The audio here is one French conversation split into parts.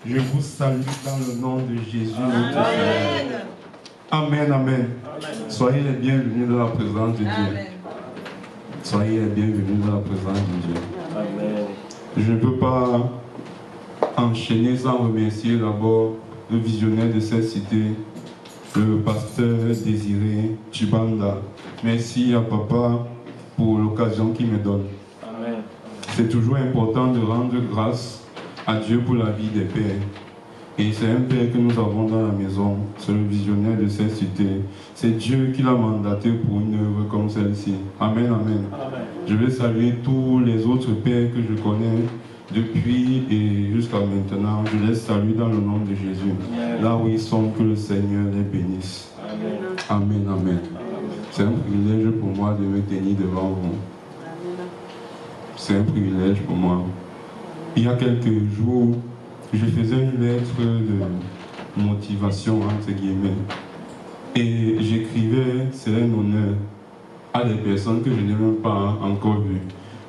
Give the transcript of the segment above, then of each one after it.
Je vous salue dans le nom de Jésus. Amen. Amen, amen. Soyez les bienvenus dans la présence de Dieu. Amen. Soyez les bienvenus dans la présence de Dieu. Amen. Je ne peux pas enchaîner sans remercier d'abord le visionnaire de cette cité, le pasteur Désiré Chibanda. Merci à papa pour l'occasion qu'il me donne. Amen. C'est toujours important de rendre grâce à Dieu pour la vie des pères. Et c'est un père que nous avons dans la maison, c'est le visionnaire de cette cité. C'est Dieu qui l'a mandaté pour une œuvre comme celle-ci. Amen, amen. Amen. Je vais saluer tous les autres pères que je connais depuis et jusqu'à maintenant. Je les salue dans le nom de Jésus. Là où ils sont, que le Seigneur les bénisse. Amen. Amen, amen. C'est un privilège pour moi de me tenir devant vous. C'est un privilège pour moi. Il y a quelques jours, je faisais une lettre de motivation, entre guillemets. Et j'écrivais, c'est un honneur, à des personnes que je n'ai même pas encore vues.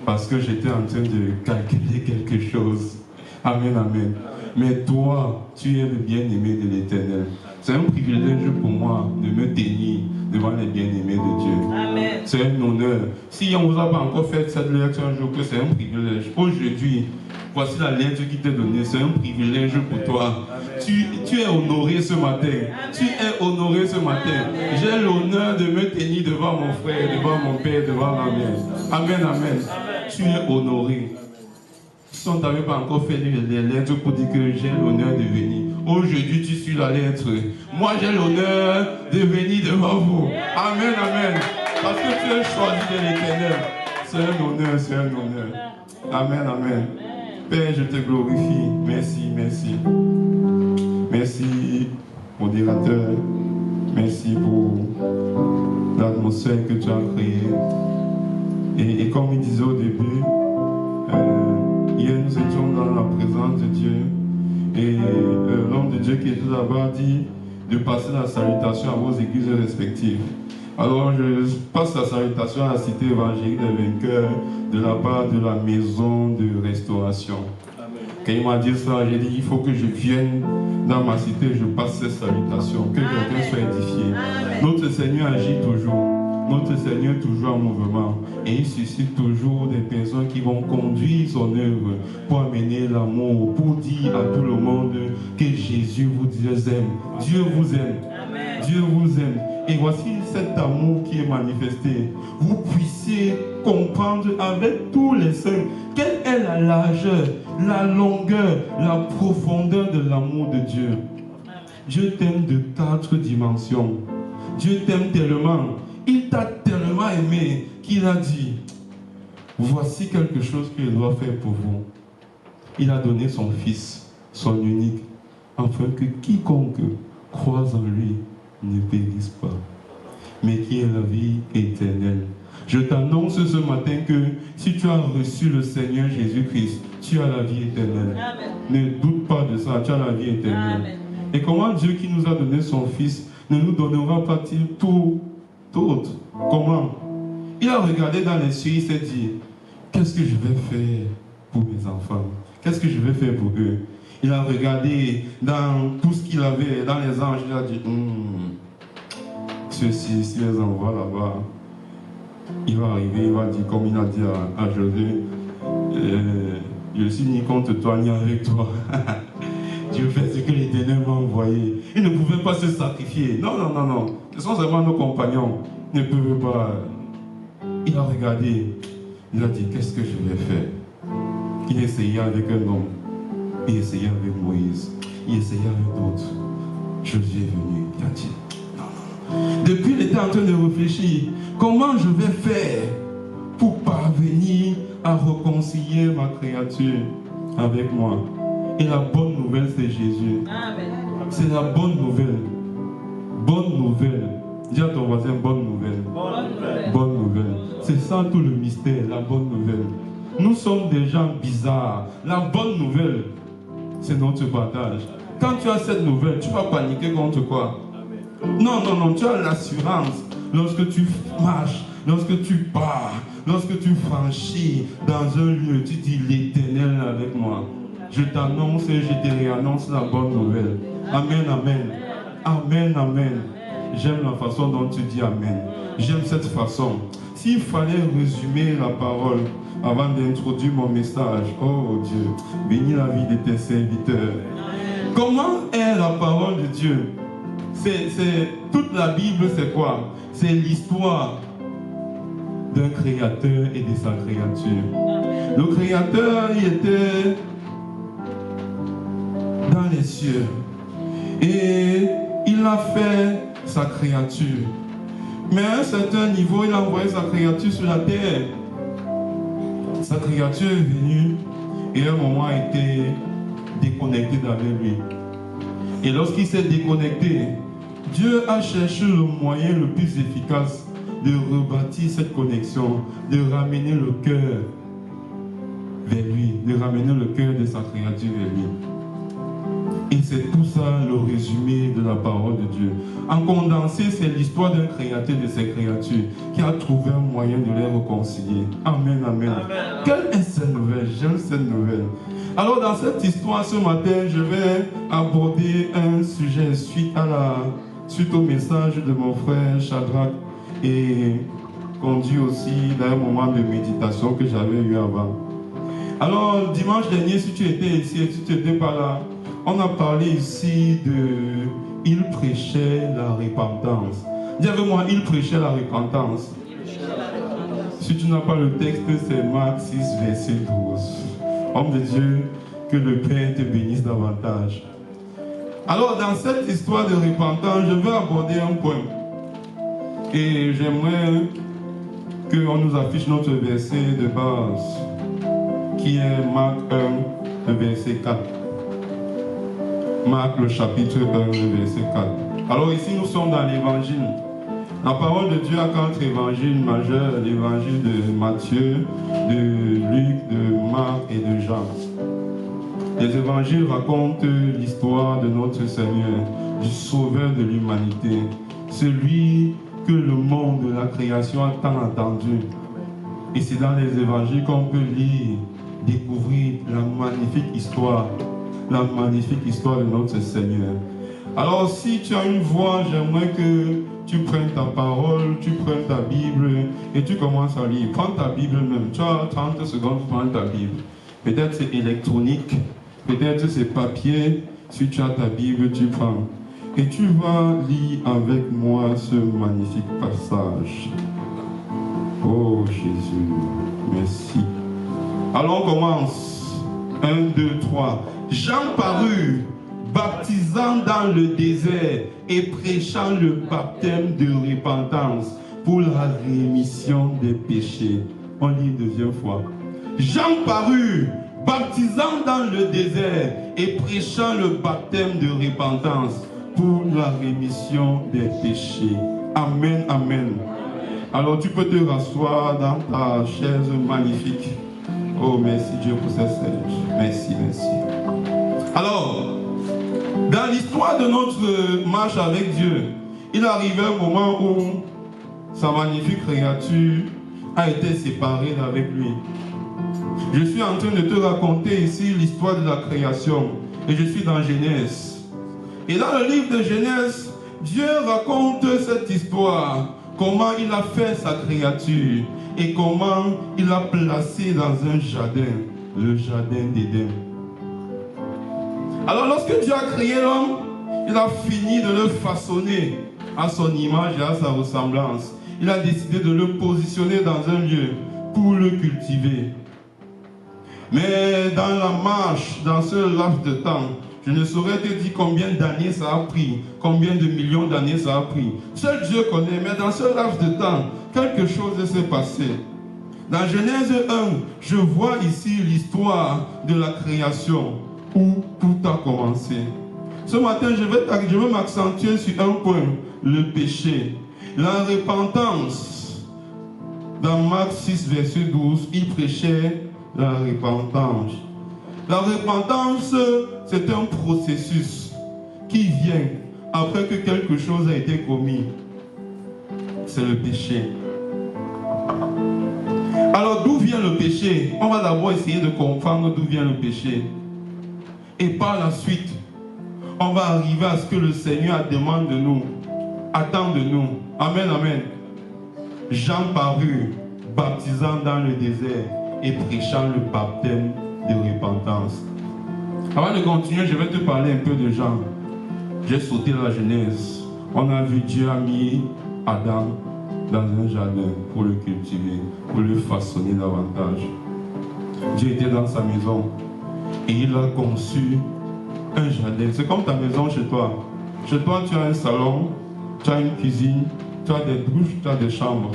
Parce que j'étais en train de calculer quelque chose. Amen, amen. Mais toi, tu es le bien-aimé de l'Éternel. C'est un privilège pour moi de me tenir devant les bien-aimés de Dieu. Amen. C'est un honneur. Si on ne vous a pas encore fait cette lettre un jour, que c'est un privilège. Aujourd'hui, voici la lettre qui t'est donnée. C'est un privilège pour toi. Tu es honoré ce matin. Tu es honoré ce matin. J'ai l'honneur de me tenir devant mon frère, devant mon père, devant ma mère. Amen, amen. Tu es honoré. Si on ne t'avait pas encore fait les lettres pour dire que j'ai l'honneur de venir. Aujourd'hui, tu suis la lettre. Moi, j'ai l'honneur de venir devant vous. Amen, amen. Parce que tu es choisi de l'Éternel. C'est un honneur, c'est un honneur. Amen, amen. Père, je te glorifie. Merci, merci. Merci, modérateur. Merci pour l'atmosphère que tu as créée. Et comme il disait au début, hier nous étions dans la présence de Dieu. Et l'homme de Dieu qui était là-bas dit de passer la salutation à vos églises respectives. Alors je passe la salutation à la cité évangélique des vainqueurs de la part de la maison de restauration. Quand il m'a dit ça, j'ai dit il faut que je vienne dans ma cité, je passe cette salutation, que quelqu'un soit édifié. Amen. Notre Seigneur agit toujours. Notre Seigneur est toujours en mouvement et il suscite toujours des personnes qui vont conduire son œuvre pour amener l'amour, pour dire à tout le monde que Jésus vous aime. Dieu vous aime. Amen. Dieu vous aime. Et voici cet amour qui est manifesté. Vous puissiez comprendre avec tous les saints quelle est la largeur, la longueur, la profondeur de l'amour de Dieu. Dieu t'aime de 4 dimensions. Dieu t'aime tellement. Il t'a tellement aimé qu'il a dit, voici quelque chose que je dois faire pour vous. Il a donné son Fils, son unique, afin que quiconque croise en lui ne périsse pas, mais qui ait la vie éternelle. Je t'annonce ce matin que si tu as reçu le Seigneur Jésus-Christ, tu as la vie éternelle. Amen. Ne doute pas de ça, tu as la vie éternelle. Amen. Et comment Dieu qui nous a donné son Fils ne nous donnera pas-il tout autre? Comment? Il a regardé dans les cieux, il s'est dit, qu'est-ce que je vais faire pour mes enfants? Qu'est-ce que je vais faire pour eux? Il a regardé dans tout ce qu'il avait, dans les anges, il a dit, ceux-ci, si les envoie là-bas, il va arriver, il va dire, comme il a dit à Josué, je suis ni contre toi, ni avec toi. Dieu fait ce que l'Éternel m'a envoyé. Il ne pouvait pas se sacrifier. Non, non, non, non. Ce sont seulement nos compagnons. Ils ne peuvent pas. Il a regardé. Il a dit, qu'est-ce que je vais faire? Il essayait avec un homme. Il essayait avec Moïse. Il essayait avec d'autres. Jésus est venu. Il a dit, non, non. Depuis, il était en train de réfléchir. Comment je vais faire pour parvenir à réconcilier ma créature avec moi? Et la bonne nouvelle, c'est Jésus. Amen. C'est la bonne nouvelle. Bonne nouvelle. Dis à ton voisin, bonne nouvelle. Bonne nouvelle. Bonne nouvelle. C'est ça tout le mystère, la bonne nouvelle. Nous sommes des gens bizarres. La bonne nouvelle, c'est notre partage. Quand tu as cette nouvelle, tu vas paniquer contre quoi? Non, non, non, tu as l'assurance. Lorsque tu marches, lorsque tu pars, lorsque tu franchis dans un lieu, tu dis l'Éternel est avec moi. Je t'annonce et je te réannonce la bonne nouvelle. Amen, amen. Amen, amen. J'aime la façon dont tu dis amen. J'aime cette façon. S'il fallait résumer la parole avant d'introduire mon message, oh Dieu, bénis la vie de tes serviteurs. Comment est la parole de Dieu? Toute la Bible, c'est quoi? C'est l'histoire d'un créateur et de sa créature. Le créateur, il était dans les cieux et il a fait sa créature. Mais à un certain niveau, il a envoyé sa créature sur la terre. Sa créature est venue et à un moment a été déconnectée d'avec lui. Et lorsqu'il s'est déconnecté, Dieu a cherché le moyen le plus efficace de rebâtir cette connexion, de ramener le cœur vers lui, de ramener le cœur de sa créature vers lui. Et c'est tout ça le résumé de la parole de Dieu. En condensé, c'est l'histoire d'un créateur de ses créatures qui a trouvé un moyen de les réconcilier. Amen, amen. Quelle est cette nouvelle? J'aime cette nouvelle. Alors dans cette histoire, ce matin, je vais aborder un sujet suite au message de mon frère Shadrach et conduit aussi dans un moment de méditation que j'avais eu avant. Alors dimanche dernier, si tu étais ici et si tu n'étais pas là, on a parlé ici de « Il prêchait la repentance ». Dis avec moi, « Il prêchait la repentance ». Si tu n'as pas le texte, c'est Marc 6, verset 12. Homme de Dieu, que le Père te bénisse davantage. Alors, dans cette histoire de repentance, je vais aborder un point. Et j'aimerais qu'on nous affiche notre verset de base, qui est Marc 1, le verset 4. Marc, le chapitre 1, le verset 4. Alors ici, nous sommes dans l'évangile. La parole de Dieu a 4 évangiles majeurs, l'évangile de Matthieu, de Luc, de Marc et de Jean. Les évangiles racontent l'histoire de notre Seigneur, du Sauveur de l'humanité, celui que le monde de la création a tant attendu. Et c'est dans les évangiles qu'on peut lire, découvrir la magnifique histoire de notre Seigneur. Alors si tu as une voix, j'aimerais que tu prennes ta parole, tu prennes ta Bible et tu commences à lire. Prends ta Bible même, tu as 30 secondes pour prendre ta Bible. Peut-être c'est électronique, peut-être c'est papier. Si tu as ta Bible, tu prends. Et tu vas lire avec moi ce magnifique passage. Oh Jésus, merci. Alors on commence. 1, 2, 3. Jean parut, baptisant dans le désert et prêchant le baptême de repentance pour la rémission des péchés. On lit une deuxième fois. Jean parut, baptisant dans le désert et prêchant le baptême de repentance pour la rémission des péchés. Amen, amen. Alors tu peux te rasseoir dans ta chaise magnifique. Oh, merci Dieu pour cette scène. Merci, merci. Alors, dans l'histoire de notre marche avec Dieu, il arrivait un moment où sa magnifique créature a été séparée d'avec lui. Je suis en train de te raconter ici l'histoire de la création. Et je suis dans Genèse. Et dans le livre de Genèse, Dieu raconte cette histoire. Comment il a fait sa créature et comment il l'a placé dans un jardin, le jardin d'Éden. Alors lorsque Dieu a créé l'homme, il a fini de le façonner à son image et à sa ressemblance. Il a décidé de le positionner dans un lieu pour le cultiver. Mais dans la marche, dans ce laps de temps, je ne saurais te dire combien d'années ça a pris, combien de millions d'années ça a pris. Seul Dieu connaît, mais dans ce laps de temps, quelque chose s'est passé. Dans Genèse 1, je vois ici l'histoire de la création, où tout a commencé. Ce matin, je vais m'accentuer sur un point, le péché. La repentance. Dans Marc 6, verset 12, il prêchait la repentance. La repentance, c'est un processus qui vient après que quelque chose a été commis. C'est le péché. Alors d'où vient le péché? On va d'abord essayer de comprendre d'où vient le péché. Et par la suite, on va arriver à ce que le Seigneur demande de nous, attend de nous. Amen, amen. Jean parut, baptisant dans le désert et prêchant le baptême de repentance. Avant de continuer, je vais te parler un peu de Jean. J'ai sauté la Genèse. On a vu Dieu a mis Adam dans un jardin pour le cultiver, pour le façonner davantage. Dieu était dans sa maison et il a conçu un jardin. C'est comme ta maison chez toi. Chez toi, tu as un salon, tu as une cuisine, tu as des douches, tu as des chambres.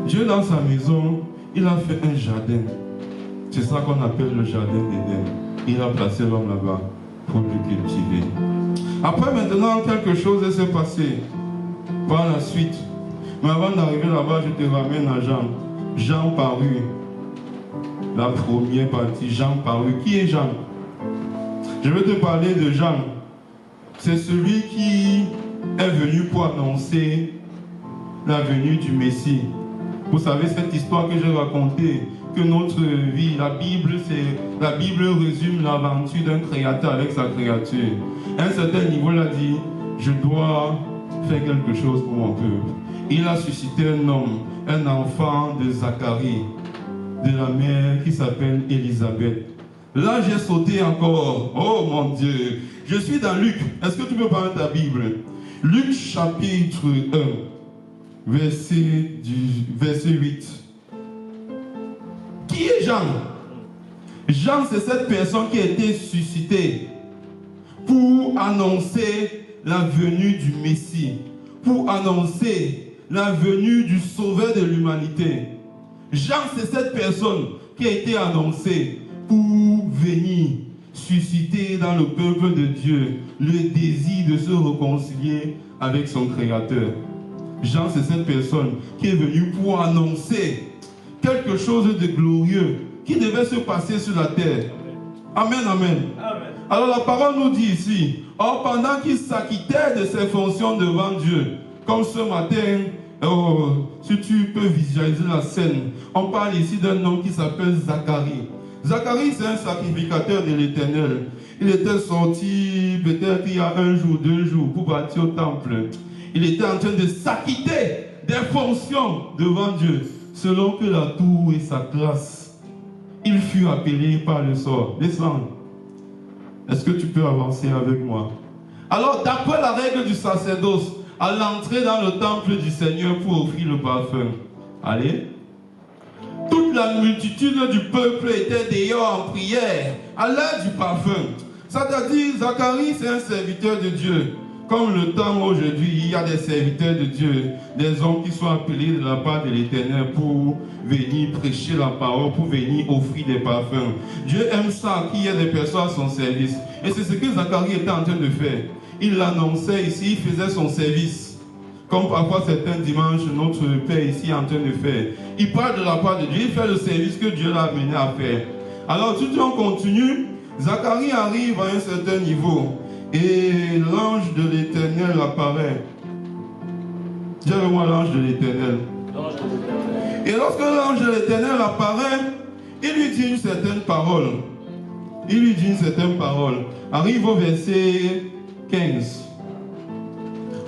Dieu dans sa maison, il a fait un jardin. C'est ça qu'on appelle le jardin d'Éden. Il a placé l'homme là-bas pour le cultiver. Après maintenant, quelque chose s'est passé par la suite. Mais avant d'arriver là-bas, je te ramène à Jean. Jean parut. La première partie, Jean parut. Qui est Jean? Je vais te parler de Jean. C'est celui qui est venu pour annoncer la venue du Messie. Vous savez cette histoire que j'ai racontée, que notre vie, la Bible résume l'aventure d'un créateur avec sa créature. À un certain niveau, il a dit, je dois faire quelque chose pour mon peuple. Il a suscité un homme, un enfant de Zacharie, de la mère qui s'appelle Élisabeth. Là, j'ai sauté encore. Oh mon Dieu. Je suis dans Luc. Est-ce que tu peux parler de ta Bible? Luc chapitre 1, verset 8. Qui est Jean? Jean, c'est cette personne qui a été suscitée pour annoncer la venue du Messie, pour annoncer la venue du Sauveur de l'humanité. Jean, c'est cette personne qui a été annoncée pour venir susciter dans le peuple de Dieu le désir de se réconcilier avec son Créateur. Jean, c'est cette personne qui est venue pour annoncer quelque chose de glorieux qui devait se passer sur la terre. Amen, amen. Amen. Alors la parole nous dit ici, or pendant qu'il s'acquittait de ses fonctions devant Dieu, comme ce matin, si tu peux visualiser la scène, on parle ici d'un homme qui s'appelle Zacharie. Zacharie, c'est un sacrificateur de l'Éternel. Il était sorti peut-être il y a 1 jour, 2 jours pour bâtir au temple. Il était en train de s'acquitter des fonctions devant Dieu, selon que la tour et sa classe. Il fut appelé par le sort. Descends. Est-ce que tu peux avancer avec moi? Alors, d'après la règle du sacerdoce, à l'entrée dans le temple du Seigneur pour offrir le parfum. Allez. Toute la multitude du peuple était dehors en prière à l'heure du parfum. C'est-à-dire, Zacharie, c'est un serviteur de Dieu. Comme le temps aujourd'hui, il y a des serviteurs de Dieu, des hommes qui sont appelés de la part de l'Éternel pour venir prêcher la parole, pour venir offrir des parfums. Dieu aime ça, qu'il y ait des personnes à son service. Et c'est ce que Zacharie était en train de faire. Il l'annonçait ici, il faisait son service. Comme parfois certains dimanches, notre Père ici est en train de faire. Il parle de la part de Dieu, il fait le service que Dieu l'a amené à faire. Alors, tout on continue, Zacharie arrive à un certain niveau. Et l'ange de l'Éternel apparaît. Dis avec moi l'ange de l'Éternel. Et lorsque l'ange de l'Éternel apparaît, il lui dit une certaine parole. Il lui dit une certaine parole. Arrive au verset 15.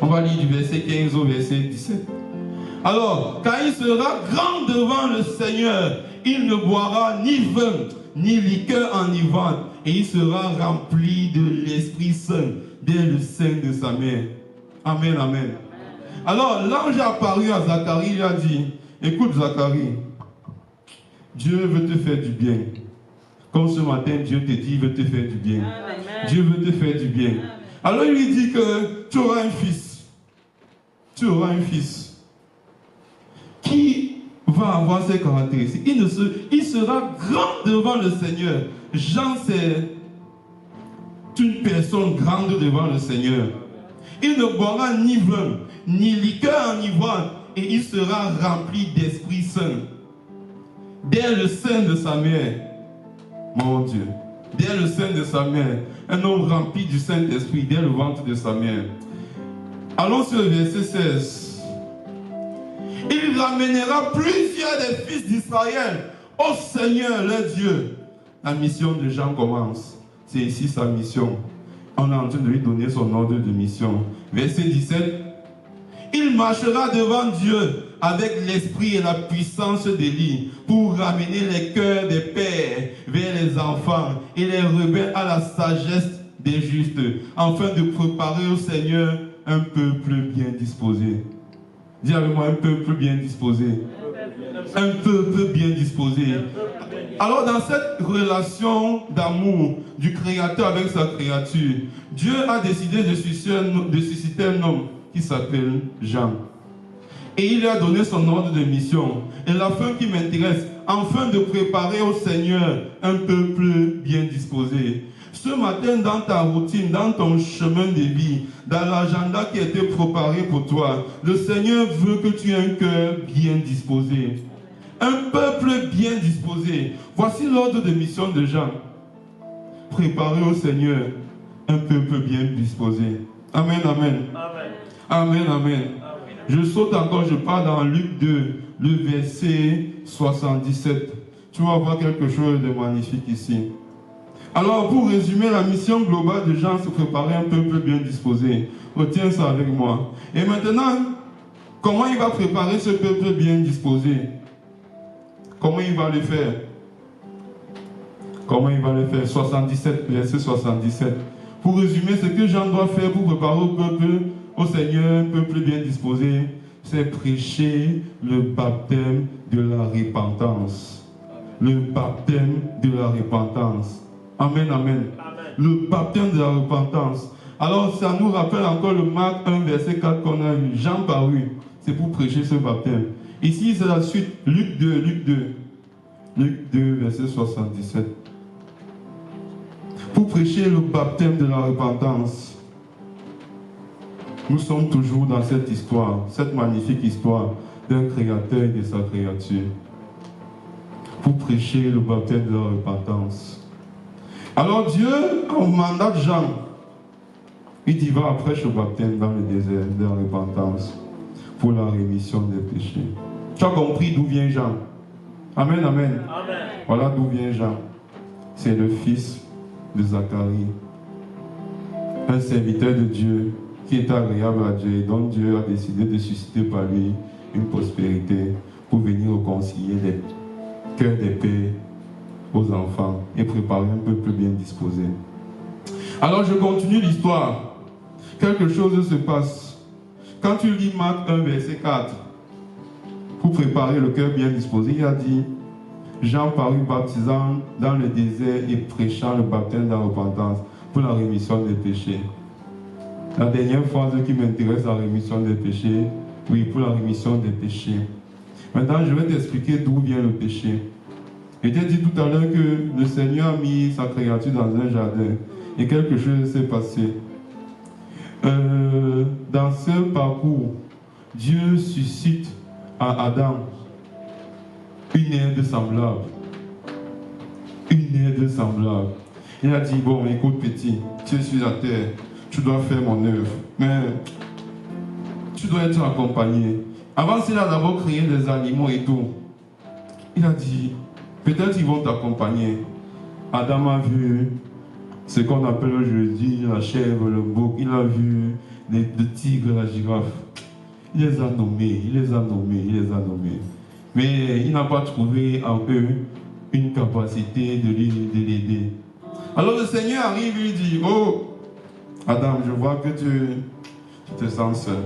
On va lire du verset 15 au verset 17. Alors, quand il sera grand devant le Seigneur, il ne boira ni vin, ni liqueur enivrante, et il sera rempli de l'Esprit Saint dès le sein de sa mère. Amen, amen. Alors, l'ange a apparu à Zacharie, il a dit, écoute Zacharie, Dieu veut te faire du bien. Comme ce matin, Dieu te dit, il veut te faire du bien. Amen. Dieu veut te faire du bien. Amen. Alors, il lui dit que tu auras un fils. Tu auras un fils qui va avoir ses caractéristiques. Il sera grand devant le Seigneur. Jean, c'est une personne grande devant le Seigneur. Il ne boira ni vin, ni liqueur enivrante, et il sera rempli d'Esprit Saint. Dès le sein de sa mère, mon Dieu, dès le sein de sa mère, un homme rempli du Saint-Esprit, dès le ventre de sa mère. Allons sur le verset 16. Il ramènera plusieurs des fils d'Israël au Seigneur, leur Dieu. La mission de Jean commence. c'est ici sa mission. On est en train de lui donner son ordre de mission. Verset 17. Il marchera devant Dieu avec l'esprit et la puissance d'Élie pour ramener les cœurs des pères vers les enfants et les rebelles à la sagesse des justes, afin de préparer au Seigneur un peuple bien disposé. Dis avec moi, un peuple bien disposé. Un peuple bien disposé. Alors dans cette relation d'amour du Créateur avec sa créature, Dieu a décidé de susciter un homme qui s'appelle Jean. Et il lui a donné son ordre de mission. Et la fin qui m'intéresse, afin de préparer au Seigneur un peuple bien disposé. Ce matin, dans ta routine, dans ton chemin de vie, dans l'agenda qui a été préparé pour toi, le Seigneur veut que tu aies un cœur bien disposé. Un peuple bien disposé. Voici l'ordre de mission de Jean. Préparer au Seigneur un peuple bien disposé. Amen, amen. Amen, amen. Je saute encore, je pars dans Luc 2, le verset 77. Tu vas voir quelque chose de magnifique ici. Alors, pour résumer, la mission globale de Jean, c'est préparer un peuple bien disposé. Retiens ça avec moi. Et maintenant, comment il va préparer ce peuple bien disposé? Comment il va le faire? Comment il va le faire? 77, verset 77. Pour résumer, ce que Jean doit faire pour préparer au peuple, au Seigneur, un peuple bien disposé, c'est prêcher le baptême de la repentance. Le baptême de la repentance. Amen, amen. Le baptême de la repentance. Alors, ça nous rappelle encore le Marc 1, verset 4 qu'on a eu. Jean parut. C'est pour prêcher ce baptême. Ici, c'est la suite. Luc 2, Luc 2. Luc 2, verset 77. Pour prêcher le baptême de la repentance. Nous sommes toujours dans cette histoire, cette magnifique histoire d'un créateur et de sa créature. Pour prêcher le baptême de la repentance. Alors Dieu, en mandat de Jean, il dit va prêcher le baptême dans le désert de la repentance pour la rémission des péchés. Tu as compris d'où vient Jean? Amen, amen. Amen. Voilà d'où vient Jean. C'est le fils de Zacharie, un serviteur de Dieu qui est agréable à Dieu et dont Dieu a décidé de susciter par lui une prospérité pour venir réconcilier les cœurs des pères aux enfants et préparer un peuple bien disposé. Alors je continue l'histoire. Quelque chose se passe. Quand tu lis Marc 1, verset 4, pour préparer le cœur bien disposé, il a dit Jean parut baptisant dans le désert et prêchant le baptême de la repentance pour la rémission des péchés. La dernière phrase qui m'intéresse, la rémission des péchés, oui, pour la rémission des péchés. Maintenant, je vais t'expliquer d'où vient le péché. Je t'ai dit tout à l'heure que le Seigneur a mis sa créature dans un jardin et quelque chose s'est passé. Dans ce parcours, Dieu suscite à Adam une aide semblable. Une aide semblable. Il a dit, bon, écoute petit, tu es sur la terre, tu dois faire mon œuvre, mais tu dois être accompagné. Avant, il a d'abord créé des animaux et tout. Il a dit, peut-être ils vont t'accompagner. Adam a vu ce qu'on appelle aujourd'hui la chèvre, le bouc. Il a vu le tigre, la girafe. Il les a nommés, il les a nommés, il les a nommés. Mais il n'a pas trouvé en eux une capacité de l'aider. Alors le Seigneur arrive et lui dit, oh, Adam, je vois que tu te sens seul.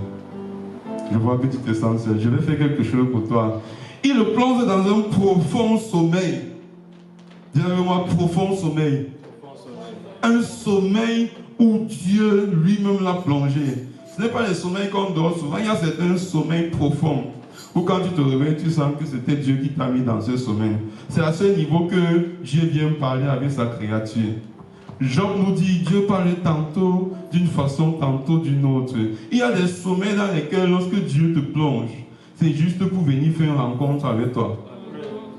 Je vois que tu te sens seul. Je vais faire quelque chose pour toi. Il le plonge dans un profond sommeil. Dis avec moi, profond sommeil. Un sommeil où Dieu lui-même l'a plongé. Ce n'est pas les sommeils qu'on dort souvent. Il y a certains sommeils profonds où quand tu te réveilles, tu sens que c'était Dieu qui t'a mis dans ce sommeil. C'est à ce niveau que Dieu vient parler avec sa créature. Job nous dit, Dieu parle tantôt d'une façon, tantôt d'une autre. Il y a des sommeils dans lesquels, lorsque Dieu te plonge, c'est juste pour venir faire une rencontre avec toi.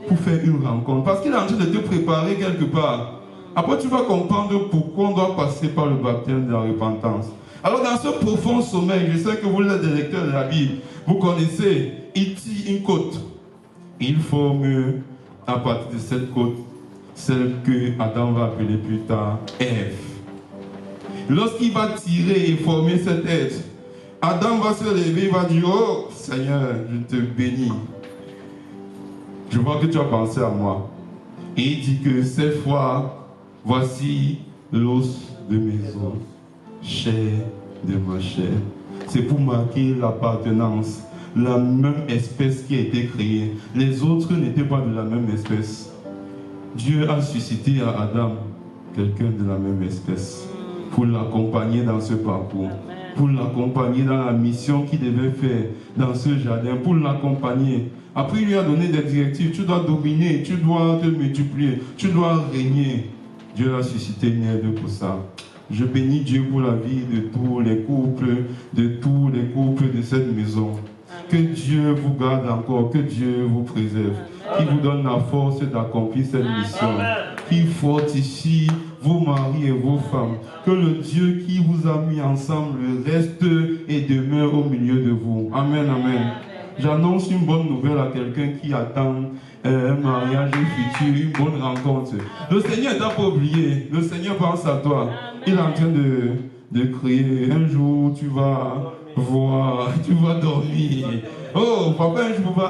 Pour faire une rencontre. Parce qu'il est en train de te préparer quelque part. Après, tu vas comprendre pourquoi on doit passer par le baptême de la repentance. Alors, dans ce profond sommeil, je sais que vous êtes des lecteurs de la Bible, vous connaissez, il tire une côte. Il forme, à partir de cette côte, celle que Adam va appeler plus tard Ève. Lorsqu'il va tirer et former cet être, Adam va se lever, il va dire, oh Seigneur, je te bénis. Je vois que tu as pensé à moi. Et il dit que cette fois, voici l'os de mes os, chair de ma chair. C'est pour marquer l'appartenance, la même espèce qui a été créée. Les autres n'étaient pas de la même espèce. Dieu a suscité à Adam quelqu'un de la même espèce pour l'accompagner dans ce parcours, pour l'accompagner dans la mission qu'il devait faire dans ce jardin, pour l'accompagner. Après, il lui a donné des directives. Tu dois dominer, tu dois te multiplier, tu dois régner. Dieu a suscité une aide pour ça. Je bénis Dieu pour la vie de tous les couples de cette maison. Que Dieu vous garde encore, que Dieu vous préserve, qu'il vous donne la force d'accomplir cette mission, qu'il fortifie vos maris et vos femmes, que le Dieu qui vous a mis ensemble reste et demeure au milieu de vous. Amen, amen. J'annonce une bonne nouvelle à quelqu'un qui attend un mariage futur, une bonne rencontre. Le Seigneur t'a pas oublié, le Seigneur pense à toi. Il est en train de crier, un jour tu vas voir, tu vas dormir. Oh, papa, un jour va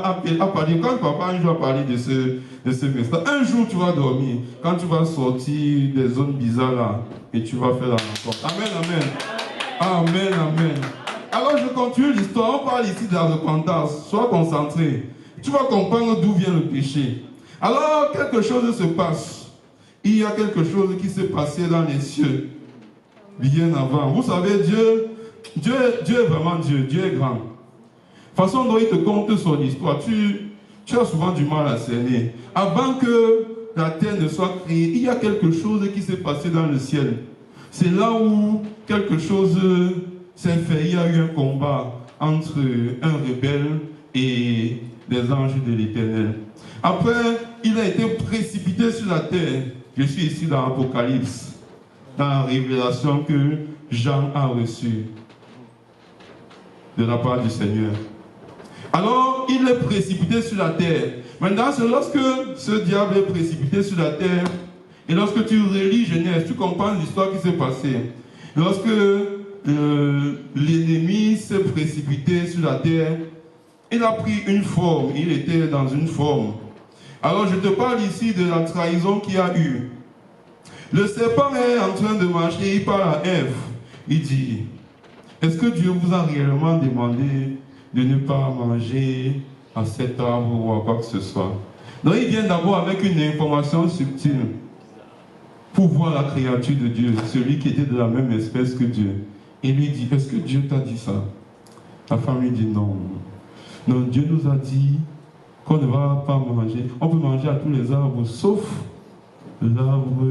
parler. Quand papa un jour va parler de ce message, un jour tu vas dormir. Quand tu vas sortir des zones bizarres là, et tu vas faire la rencontre. Amen, amen. Amen, amen. Alors je continue l'histoire. On parle ici de la repentance. Sois concentré. Tu vas comprendre d'où vient le péché. Alors quelque chose se passe. Il y a quelque chose qui s'est passé dans les cieux. Bien avant. Vous savez, Dieu est vraiment Dieu. Dieu est grand. Façon dont il te conte son histoire, tu as souvent du mal à cerner. Avant que la terre ne soit créée, il y a quelque chose qui s'est passé dans le ciel. C'est là où quelque chose s'est fait. Il y a eu un combat entre un rebelle et des anges de l'Éternel. Après, il a été précipité sur la terre. Je suis ici dans l'Apocalypse, dans la révélation que Jean a reçue de la part du Seigneur. Alors, il est précipité sur la terre. Maintenant, c'est lorsque ce diable est précipité sur la terre, et lorsque tu relis Genèse, tu comprends l'histoire qui s'est passée. Lorsque l'ennemi s'est précipité sur la terre, il a pris une forme, il était dans une forme. Alors, je te parle ici de la trahison qu'il y a eu. Le serpent est en train de marcher, il parle à Ève. Il dit, est-ce que Dieu vous a réellement demandé de ne pas manger à cet arbre ou à quoi que ce soit? Donc il vient d'abord avec une information subtile pour voir la créature de Dieu, celui qui était de la même espèce que Dieu. Et lui dit, est-ce que Dieu t'a dit ça? La femme lui dit non. Non, Dieu nous a dit qu'on ne va pas manger. On peut manger à tous les arbres, sauf l'arbre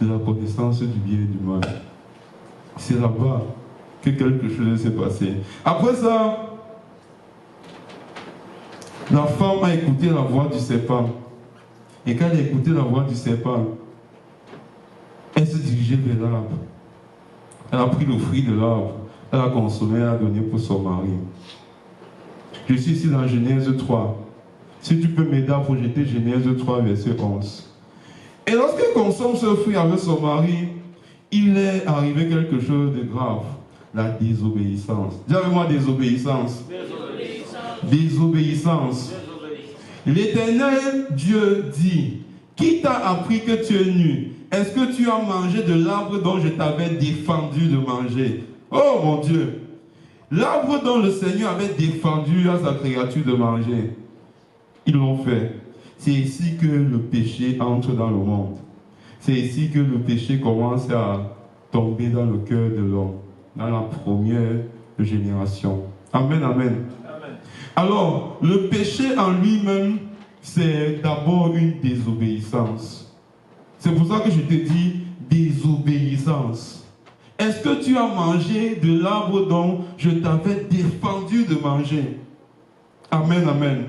de la connaissance du bien et du mal. C'est là-bas que quelque chose s'est passé. Après ça, la femme a écouté la voix du serpent. Et quand elle a écouté la voix du serpent, elle se dirigeait vers l'arbre. Elle a pris le fruit de l'arbre. Elle a consommé, elle a donné pour son mari. Je suis ici dans Genèse 3. Si tu peux m'aider à projeter Genèse 3, verset 11. Et lorsqu'elle consomme ce fruit avec son mari, il est arrivé quelque chose de grave. La désobéissance. Dis avec moi désobéissance. Désobéissance. L'Éternel Dieu dit, qui t'a appris que tu es nu? Est-ce que tu as mangé de l'arbre dont je t'avais défendu de manger? Oh mon Dieu! L'arbre dont le Seigneur avait défendu à sa créature de manger, ils l'ont fait. C'est ici que le péché entre dans le monde. C'est ici que le péché commence à tomber dans le cœur de l'homme, dans la première génération. Amen, amen. Amen. Alors, le péché en lui-même, c'est d'abord une désobéissance. C'est pour ça que je te dis désobéissance. Est-ce que tu as mangé de l'arbre dont je t'avais défendu de manger? Amen, amen. Amen.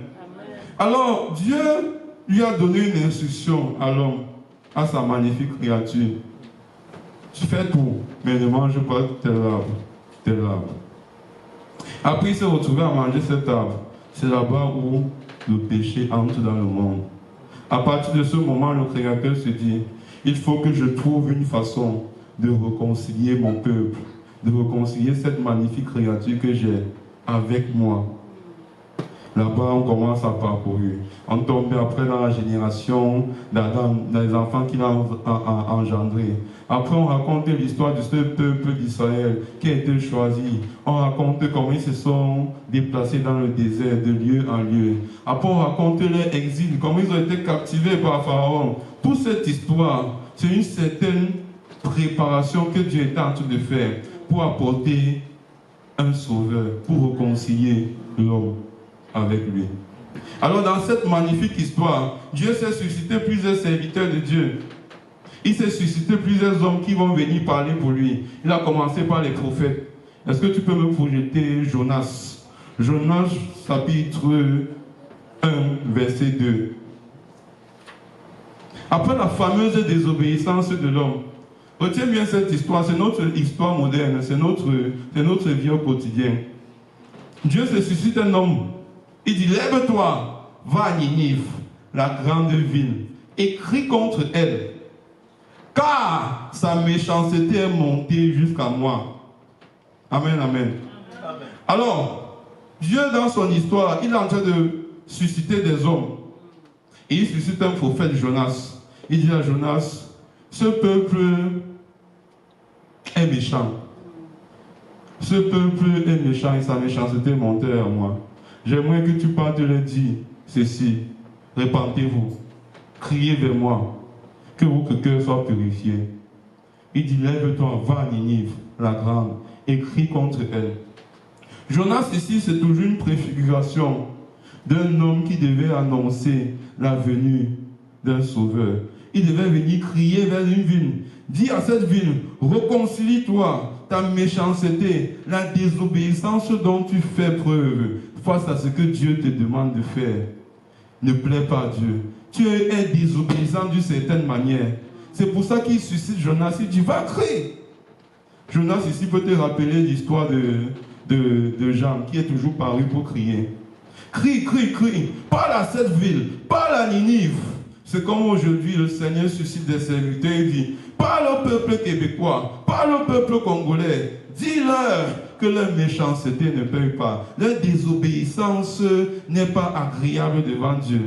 Alors, Dieu lui a donné une instruction à l'homme, à sa magnifique créature. Tu fais tout, mais ne mange pas tel arbre, tel arbre. Après, il s'est retrouvé à manger cet arbre. C'est là-bas où le péché entre dans le monde. À partir de ce moment, le Créateur se dit, il faut que je trouve une façon de réconcilier mon peuple, de réconcilier cette magnifique créature que j'ai avec moi. Là-bas, on commence à parcourir. On tombe après dans la génération d'Adam, dans les enfants qu'il a engendrés. Après, on raconte l'histoire de ce peuple d'Israël qui a été choisi. On raconte comment ils se sont déplacés dans le désert de lieu en lieu. Après, on raconte leur exil, comment ils ont été captivés par Pharaon. Toute cette histoire, c'est une certaine préparation que Dieu est en train de faire pour apporter un sauveur, pour réconcilier l'homme avec lui. Alors dans cette magnifique histoire, Dieu s'est suscité plusieurs serviteurs de Dieu. Il s'est suscité plusieurs hommes qui vont venir parler pour lui. Il a commencé par les prophètes. Est-ce que tu peux me projeter Jonas? Jonas chapitre 1, verset 2. Après la fameuse désobéissance de l'homme, retiens bien cette histoire, c'est notre histoire moderne, c'est notre vie au quotidien. Dieu se suscite un homme. Il dit, lève-toi, va à Ninive, la grande ville, et crie contre elle, car sa méchanceté est montée jusqu'à moi. Amen, amen. Amen. Alors, Dieu dans son histoire, il est en train de susciter des hommes. Et il suscite un prophète, Jonas. Il dit à Jonas, ce peuple est méchant. Ce peuple est méchant et sa méchanceté est montée à moi. J'aimerais que tu partes de leur dire ceci. Répentez-vous. Criez vers moi. Que votre cœur soit purifié. Il dit, lève-toi, va à Ninive, la grande, et crie contre elle. Jonas ici, c'est toujours une préfiguration d'un homme qui devait annoncer la venue d'un sauveur. Il devait venir crier vers une ville. Dis à cette ville, réconcilie-toi, ta méchanceté, la désobéissance dont tu fais preuve face à ce que Dieu te demande de faire ne plaît pas à Dieu. Tu es désobéissant d'une certaine manière. C'est pour ça qu'il suscite Jonas. Il dit, va crier. Jonas ici peut te rappeler l'histoire de Jean qui est toujours paru pour crier. Crie, crie, crie. Parle à cette ville. Parle à Ninive. C'est comme aujourd'hui le Seigneur suscite des serviteurs et dit, parle au peuple québécois, parle au peuple congolais. Dis-leur que leur méchanceté ne paye pas. Leur désobéissance n'est pas agréable devant Dieu.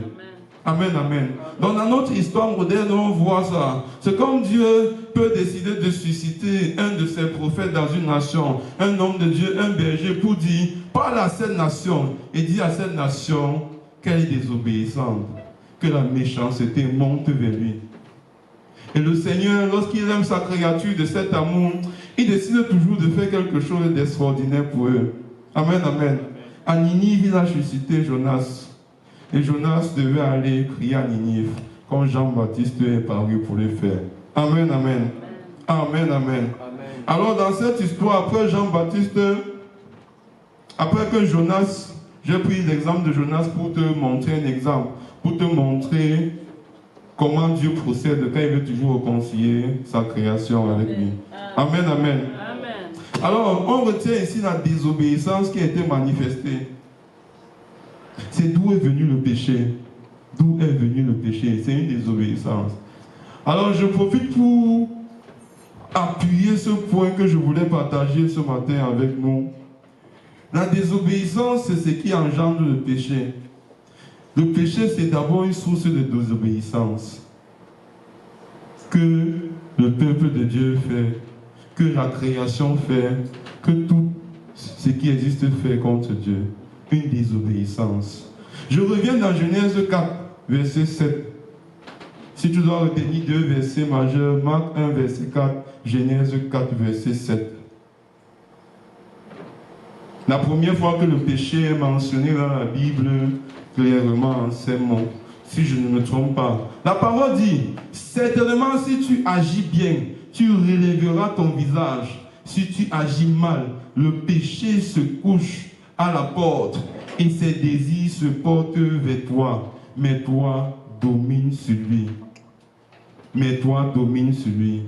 Amen, amen. Donc dans notre histoire moderne, on voit ça. C'est comme Dieu peut décider de susciter un de ses prophètes dans une nation, un homme de Dieu, un berger, pour dire, parle à cette nation et dis à cette nation qu'elle est désobéissante, que la méchanceté monte vers lui. Et le Seigneur, lorsqu'il aime sa créature de cet amour, il décide toujours de faire quelque chose d'extraordinaire pour eux. Amen, amen. À Ninive, il a suscité Jonas. Et Jonas devait aller crier à Ninive, comme Jean-Baptiste est paru pour le faire. Amen, amen. Amen, amen. Alors dans cette histoire, après Jean-Baptiste, après que Jonas, j'ai pris l'exemple de Jonas pour te montrer un exemple, pour te montrer comment Dieu procède quand il veut toujours réconcilier sa création avec lui. Amen, amen. Amen. Alors, on retient ici la désobéissance qui a été manifestée. C'est d'où est venu le péché. D'où est venu le péché? C'est une désobéissance. Alors, je profite pour appuyer ce point que je voulais partager ce matin avec nous. La désobéissance, c'est ce qui engendre le péché. Le péché, c'est d'abord une source de désobéissance que le peuple de Dieu fait, que la création fait, que tout ce qui existe fait contre Dieu. Une désobéissance. Je reviens dans Genèse 4, verset 7. Si tu dois retenir deux versets majeurs, Marc 1, verset 4, Genèse 4, verset 7. La première fois que le péché est mentionné dans la Bible, clairement en ces mots, si je ne me trompe pas. La parole dit, certainement si tu agis bien, tu relèveras ton visage. Si tu agis mal, le péché se couche à la porte et ses désirs se portent vers toi. Mais toi, domine sur lui. Mais toi, domine sur lui.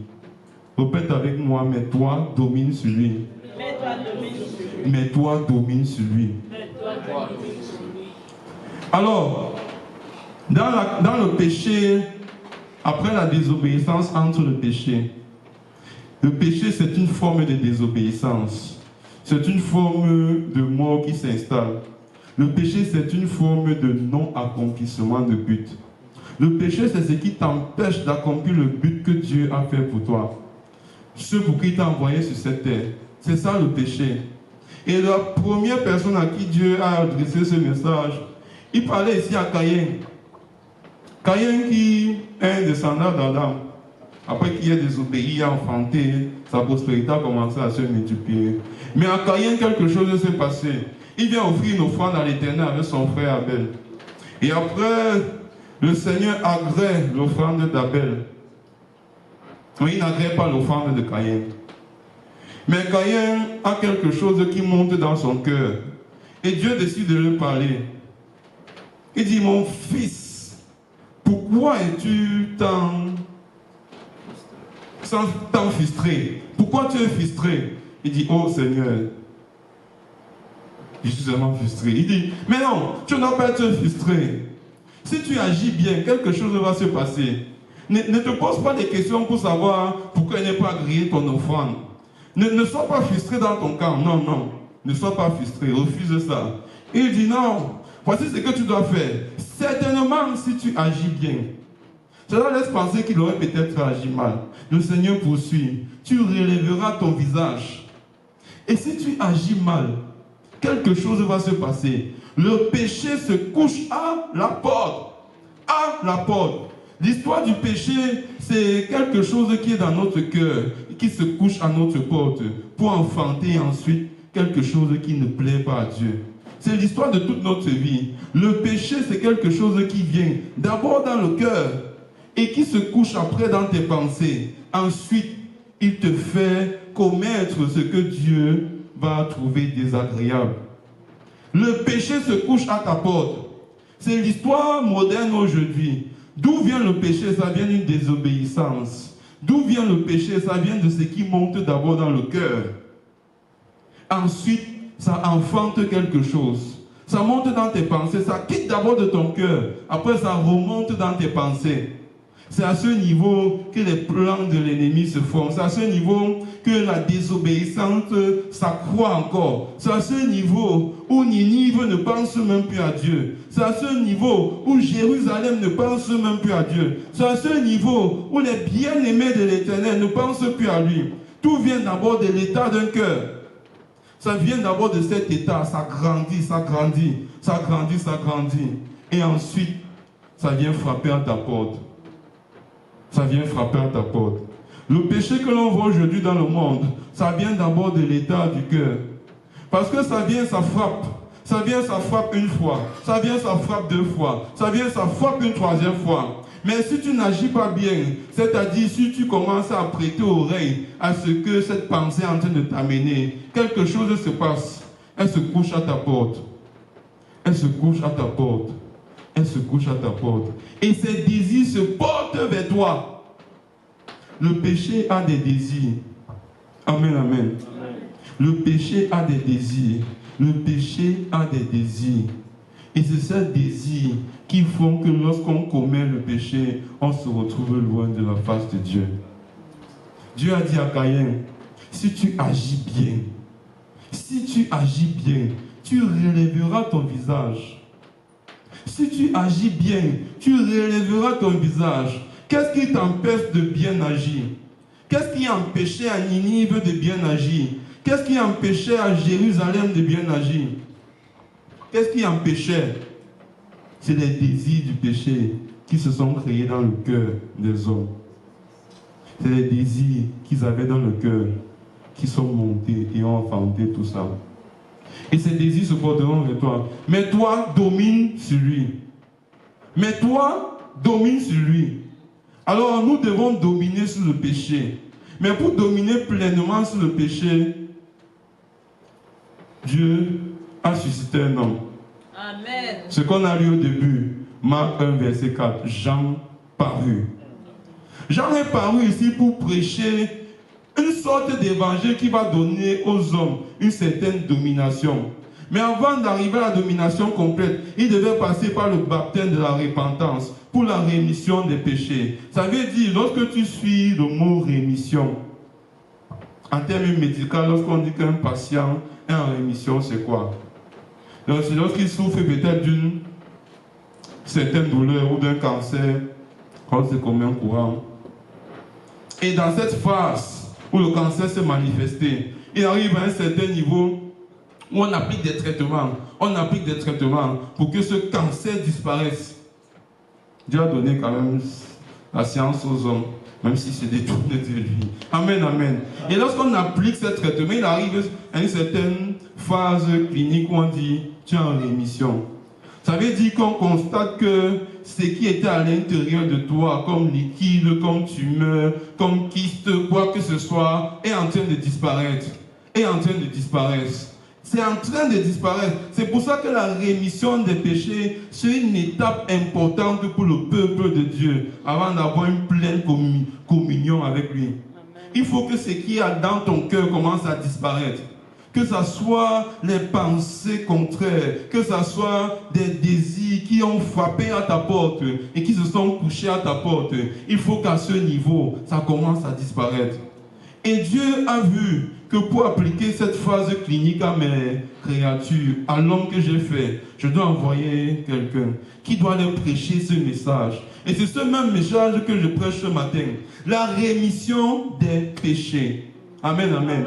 Répète avec moi, mais toi, domine sur lui. Mais toi, domine sur lui. Mais toi, domine sur lui. Mais toi, domine sur lui. Alors, Dans le péché, après la désobéissance entre le péché c'est une forme de désobéissance. C'est une forme de mort qui s'installe. Le péché, c'est une forme de non-accomplissement de but. Le péché, c'est ce qui t'empêche d'accomplir le but que Dieu a fait pour toi. Ce pour qui il t'a envoyé sur cette terre. C'est ça le péché. Et la première personne à qui Dieu a adressé ce message, il parlait ici à Caïn. Caïn qui est un descendant d'Adam. Après qu'il ait désobéi, il a enfanté, sa prospérité a commencé à se multiplier. Mais à Caïn, quelque chose s'est passé. Il vient offrir une offrande à l'Éternel avec son frère Abel. Et après, le Seigneur agrée l'offrande d'Abel. Mais il n'agrée pas l'offrande de Caïn. Mais Caïn a quelque chose qui monte dans son cœur. Et Dieu décide de lui parler. Il dit, mon fils, pourquoi es-tu tant frustré? Pourquoi tu es frustré? Il dit, oh Seigneur, je suis vraiment frustré. Il dit, mais non, tu n'as pas été frustré. Si tu agis bien, quelque chose va se passer. Ne te pose pas des questions pour savoir pourquoi il n'est pas grillé ton offrande. Ne sois pas frustré dans ton camp. Non, non. Ne sois pas frustré. Refuse ça. Et il dit non. Voici ce que tu dois faire. Certainement, si tu agis bien, cela laisse penser qu'il aurait peut-être agi mal. Le Seigneur poursuit. Tu relèveras ton visage. Et si tu agis mal, quelque chose va se passer. Le péché se couche à la porte. À la porte. L'histoire du péché, c'est quelque chose qui est dans notre cœur, qui se couche à notre porte, pour enfanter ensuite quelque chose qui ne plaît pas à Dieu. C'est l'histoire de toute notre vie. Le péché, c'est quelque chose qui vient d'abord dans le cœur et qui se couche après dans tes pensées. Ensuite, il te fait commettre ce que Dieu va trouver désagréable. Le péché se couche à ta porte. C'est l'histoire moderne aujourd'hui. D'où vient le péché? Ça vient d'une désobéissance. D'où vient le péché? Ça vient de ce qui monte d'abord dans le cœur. Ensuite, ça enfante quelque chose. Ça monte dans tes pensées. Ça quitte d'abord de ton cœur. Après, ça remonte dans tes pensées. C'est à ce niveau que les plans de l'ennemi se forment. C'est à ce niveau que la désobéissance s'accroît encore. C'est à ce niveau où Ninive ne pense même plus à Dieu. C'est à ce niveau où Jérusalem ne pense même plus à Dieu. C'est à ce niveau où les bien-aimés de l'Éternel ne pensent plus à lui. Tout vient d'abord de l'état d'un cœur. Ça vient d'abord de cet état. Ça grandit, ça grandit, ça grandit, ça grandit. Et ensuite, ça vient frapper à ta porte. Ça vient frapper à ta porte. Le péché que l'on voit aujourd'hui dans le monde, ça vient d'abord de l'état du cœur. Parce que ça vient, ça frappe. Ça vient, ça frappe une fois. Ça vient, ça frappe deux fois. Ça vient, ça frappe une troisième fois. Mais si tu n'agis pas bien, c'est-à-dire si tu commences à prêter oreille à ce que cette pensée est en train de t'amener, quelque chose se passe. Elle se couche à ta porte. Elle se couche à ta porte. Elle se couche à ta porte. Et ses désirs se portent vers toi. Le péché a des désirs. Amen, amen. Amen. Le péché a des désirs. Le péché a des désirs. Et c'est ces désirs qui font que lorsqu'on commet le péché, on se retrouve loin de la face de Dieu. Dieu a dit à Caïn, si tu agis bien, tu relèveras ton visage. Si tu agis bien, tu relèveras ton visage. Qu'est-ce qui t'empêche de bien agir? Qu'est-ce qui empêchait à Ninive de bien agir? Qu'est-ce qui empêchait à Jérusalem de bien agir? Qu'est-ce qui empêchait? C'est les désirs du péché qui se sont créés dans le cœur des hommes. C'est les désirs qu'ils avaient dans le cœur qui sont montés et ont enfanté tout ça. Et ces désirs se porteront vers toi. Mais toi, domine sur lui. Mais toi, domine sur lui. Alors, nous devons dominer sur le péché. Mais pour dominer pleinement sur le péché, Dieu a suscité un homme. Amen. Ce qu'on a lu au début, Marc 1, verset 4, Jean parut. Jean est paru ici pour prêcher une sorte d'évangile qui va donner aux hommes une certaine domination. Mais avant d'arriver à la domination complète, il devait passer par le baptême de la repentance pour la rémission des péchés. Ça veut dire, lorsque tu suis le mot rémission, en termes médicaux, lorsqu'on dit qu'un patient est en rémission, c'est quoi? C'est lorsqu'il souffre peut-être d'une certaine douleur ou d'un cancer, comme c'est commun courant. Et dans cette phase où le cancer s'est manifesté, il arrive à un certain niveau où on applique des traitements. On applique des traitements pour que ce cancer disparaisse. Dieu a donné quand même la science aux hommes, même si c'est détourné de lui. Amen, amen. Et lorsqu'on applique ce traitement, il arrive à une certaine phase clinique où on dit, tu es en rémission. Ça veut dire qu'on constate que ce qui était à l'intérieur de toi, comme liquide, comme tumeur, comme kyste, quoi que ce soit, est en train de disparaître. Est en train de disparaître. C'est en train de disparaître. C'est pour ça que la rémission des péchés, c'est une étape importante pour le peuple de Dieu, avant d'avoir une pleine communion avec lui. Amen. Il faut que ce qui est dans ton cœur commence à disparaître. Que ce soit les pensées contraires, que ce soit des désirs qui ont frappé à ta porte et qui se sont couchés à ta porte. Il faut qu'à ce niveau, ça commence à disparaître. Et Dieu a vu que pour appliquer cette phase clinique à mes créatures, à l'homme que j'ai fait, je dois envoyer quelqu'un qui doit leur prêcher ce message. Et c'est ce même message que je prêche ce matin. La rémission des péchés. Amen, amen.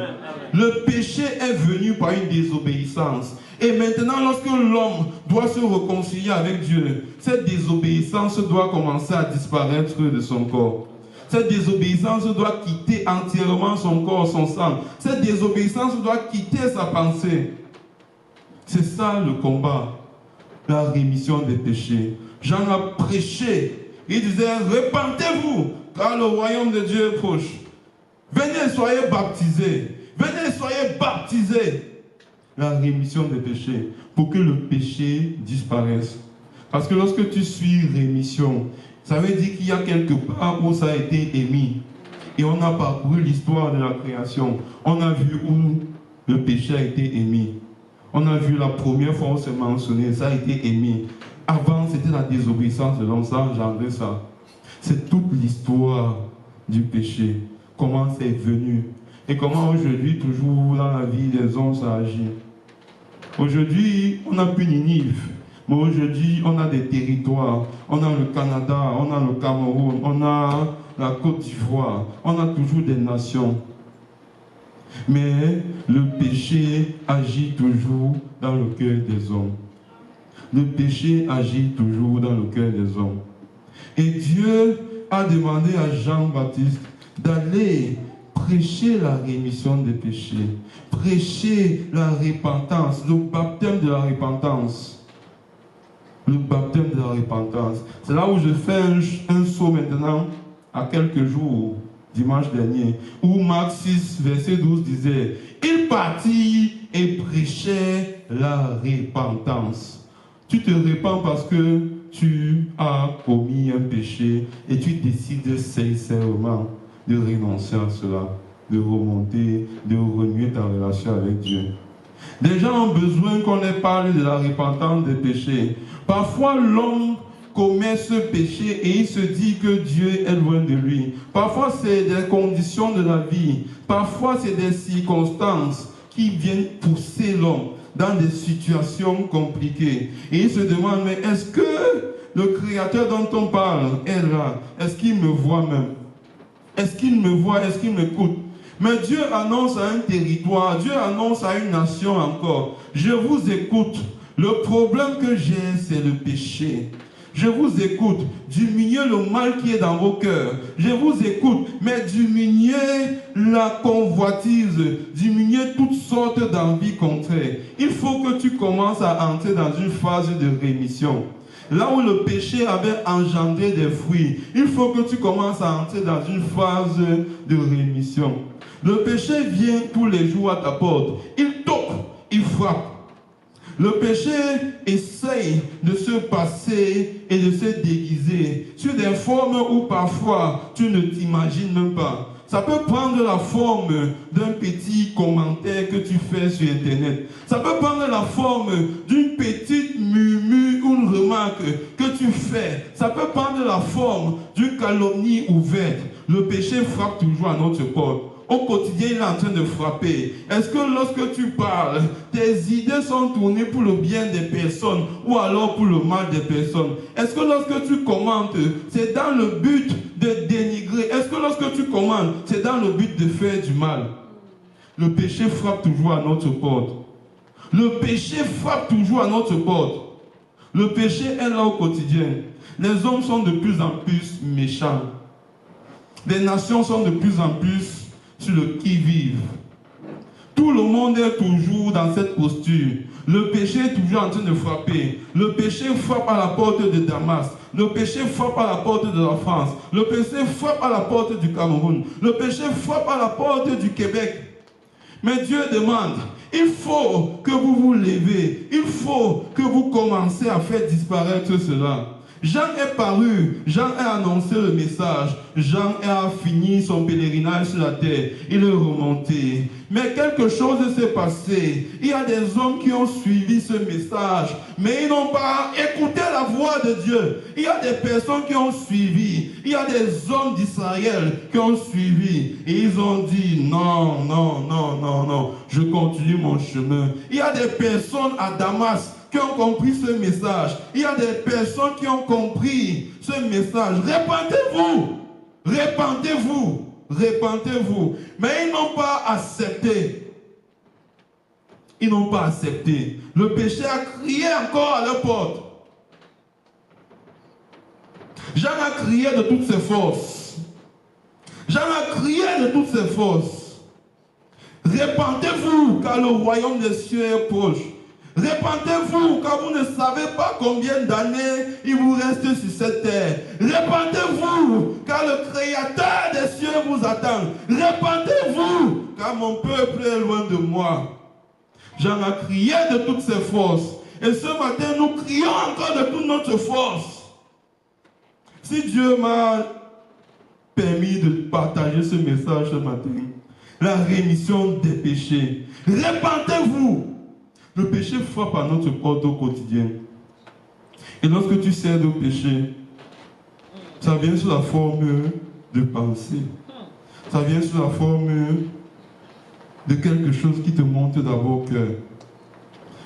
Le péché est venu par une désobéissance. Et maintenant, lorsque l'homme doit se réconcilier avec Dieu, cette désobéissance doit commencer à disparaître de son corps. Cette désobéissance doit quitter entièrement son corps, son sang. Cette désobéissance doit quitter sa pensée. C'est ça le combat, la rémission des péchés. Jean a prêché. Il disait, repentez-vous, car le royaume de Dieu est proche. Venez, soyez baptisés. Venez, soyez baptisés. La rémission des péchés, pour que le péché disparaisse. Parce que lorsque tu suis rémission, ça veut dire qu'il y a quelque part où ça a été émis. Et on a parcouru l'histoire de la création. On a vu où le péché a été émis. On a vu la première fois où c'est mentionné, ça a été émis. Avant, c'était la désobéissance de l'homme, ça a engendré ça. C'est toute l'histoire du péché. Comment c'est venu. Et comment aujourd'hui, toujours dans la vie des hommes, ça agit. Aujourd'hui, on n'a plus Ninive. Mais aujourd'hui, on a des territoires. On a le Canada, on a le Cameroun, on a la Côte d'Ivoire. On a toujours des nations. Mais le péché agit toujours dans le cœur des hommes. Le péché agit toujours dans le cœur des hommes. Et Dieu a demandé à Jean-Baptiste d'aller prêcher la rémission des péchés, prêcher la repentance, le baptême de la repentance. Le baptême de la repentance. C'est là où je fais un saut maintenant, à quelques jours, dimanche dernier, où Marc 6, verset 12 disait, il partit et prêchait la repentance. Tu te repens parce que tu as commis un péché et tu décides sincèrement de renoncer à cela, de remonter, de renouer ta relation avec Dieu. Les gens ont besoin qu'on leur parle de la repentance des péchés. Parfois, l'homme commet ce péché et il se dit que Dieu est loin de lui. Parfois, c'est des conditions de la vie. Parfois, c'est des circonstances qui viennent pousser l'homme dans des situations compliquées. Et il se demande, mais est-ce que le Créateur dont on parle est là? Est-ce qu'il me voit même? Est-ce qu'il me voit? Est-ce qu'il m'écoute? Mais Dieu annonce à un territoire, Dieu annonce à une nation encore, je vous écoute. Le problème que j'ai, c'est le péché. Je vous écoute. Diminuez le mal qui est dans vos cœurs. Je vous écoute. Mais diminuez la convoitise. Diminuez toutes sortes d'envies contraires. Il faut que tu commences à entrer dans une phase de rémission. Là où le péché avait engendré des fruits, il faut que tu commences à entrer dans une phase de rémission. Le péché vient tous les jours à ta porte. Il toque, il frappe. Le péché essaye de se passer et de se déguiser sur des formes où parfois tu ne t'imagines même pas. Ça peut prendre la forme d'un petit commentaire que tu fais sur Internet. Ça peut prendre la forme d'une petite murmure ou une remarque que tu fais. Ça peut prendre la forme d'une calomnie ouverte. Le péché frappe toujours à notre porte. Au quotidien, il est en train de frapper. Est-ce que lorsque tu parles, tes idées sont tournées pour le bien des personnes ou alors pour le mal des personnes? Est-ce que lorsque tu commentes, c'est dans le but de dénigrer? Est-ce que lorsque tu commentes, c'est dans le but de faire du mal? Le péché frappe toujours à notre porte. Le péché frappe toujours à notre porte. Le péché est là au quotidien. Les hommes sont de plus en plus méchants. Les nations sont de plus en plus sur le qui-vive. Tout le monde est toujours dans cette posture. Le péché est toujours en train de frapper. Le péché frappe à la porte de Damas. Le péché frappe à la porte de la France. Le péché frappe à la porte du Cameroun. Le péché frappe à la porte du Québec. Mais Dieu demande, il faut que vous vous levez. Il faut que vous commencez à faire disparaître cela. Jean est paru, Jean a annoncé le message, Jean a fini son pèlerinage sur la terre, il est remonté. Mais quelque chose s'est passé. Il y a des hommes qui ont suivi ce message, mais ils n'ont pas écouté la voix de Dieu. Il y a des personnes qui ont suivi, il y a des hommes d'Israël qui ont suivi, et ils ont dit non, non, non, non, non, je continue mon chemin. Il y a des personnes à Damas qui ont compris ce message. Il y a des personnes qui ont compris ce message. Répentez-vous, répentez-vous, répentez-vous. Mais ils n'ont pas accepté. Ils n'ont pas accepté. Le péché a crié encore à leur porte. Jean a crié de toutes ses forces. Jean a crié de toutes ses forces. Répentez-vous, car le royaume des cieux est proche. Répentez-vous, car vous ne savez pas combien d'années il vous reste sur cette terre. Répentez-vous, car le Créateur des cieux vous attend. Répentez-vous, car mon peuple est loin de moi. Jean a crié de toutes ses forces. Et ce matin, nous crions encore de toute notre force. Si Dieu m'a permis de partager ce message ce matin, la rémission des péchés. Répentez-vous. Le péché frappe à notre porte au quotidien. Et lorsque tu cèdes au péché, ça vient sous la forme de pensée. Ça vient sous la forme de quelque chose qui te monte d'abord au cœur.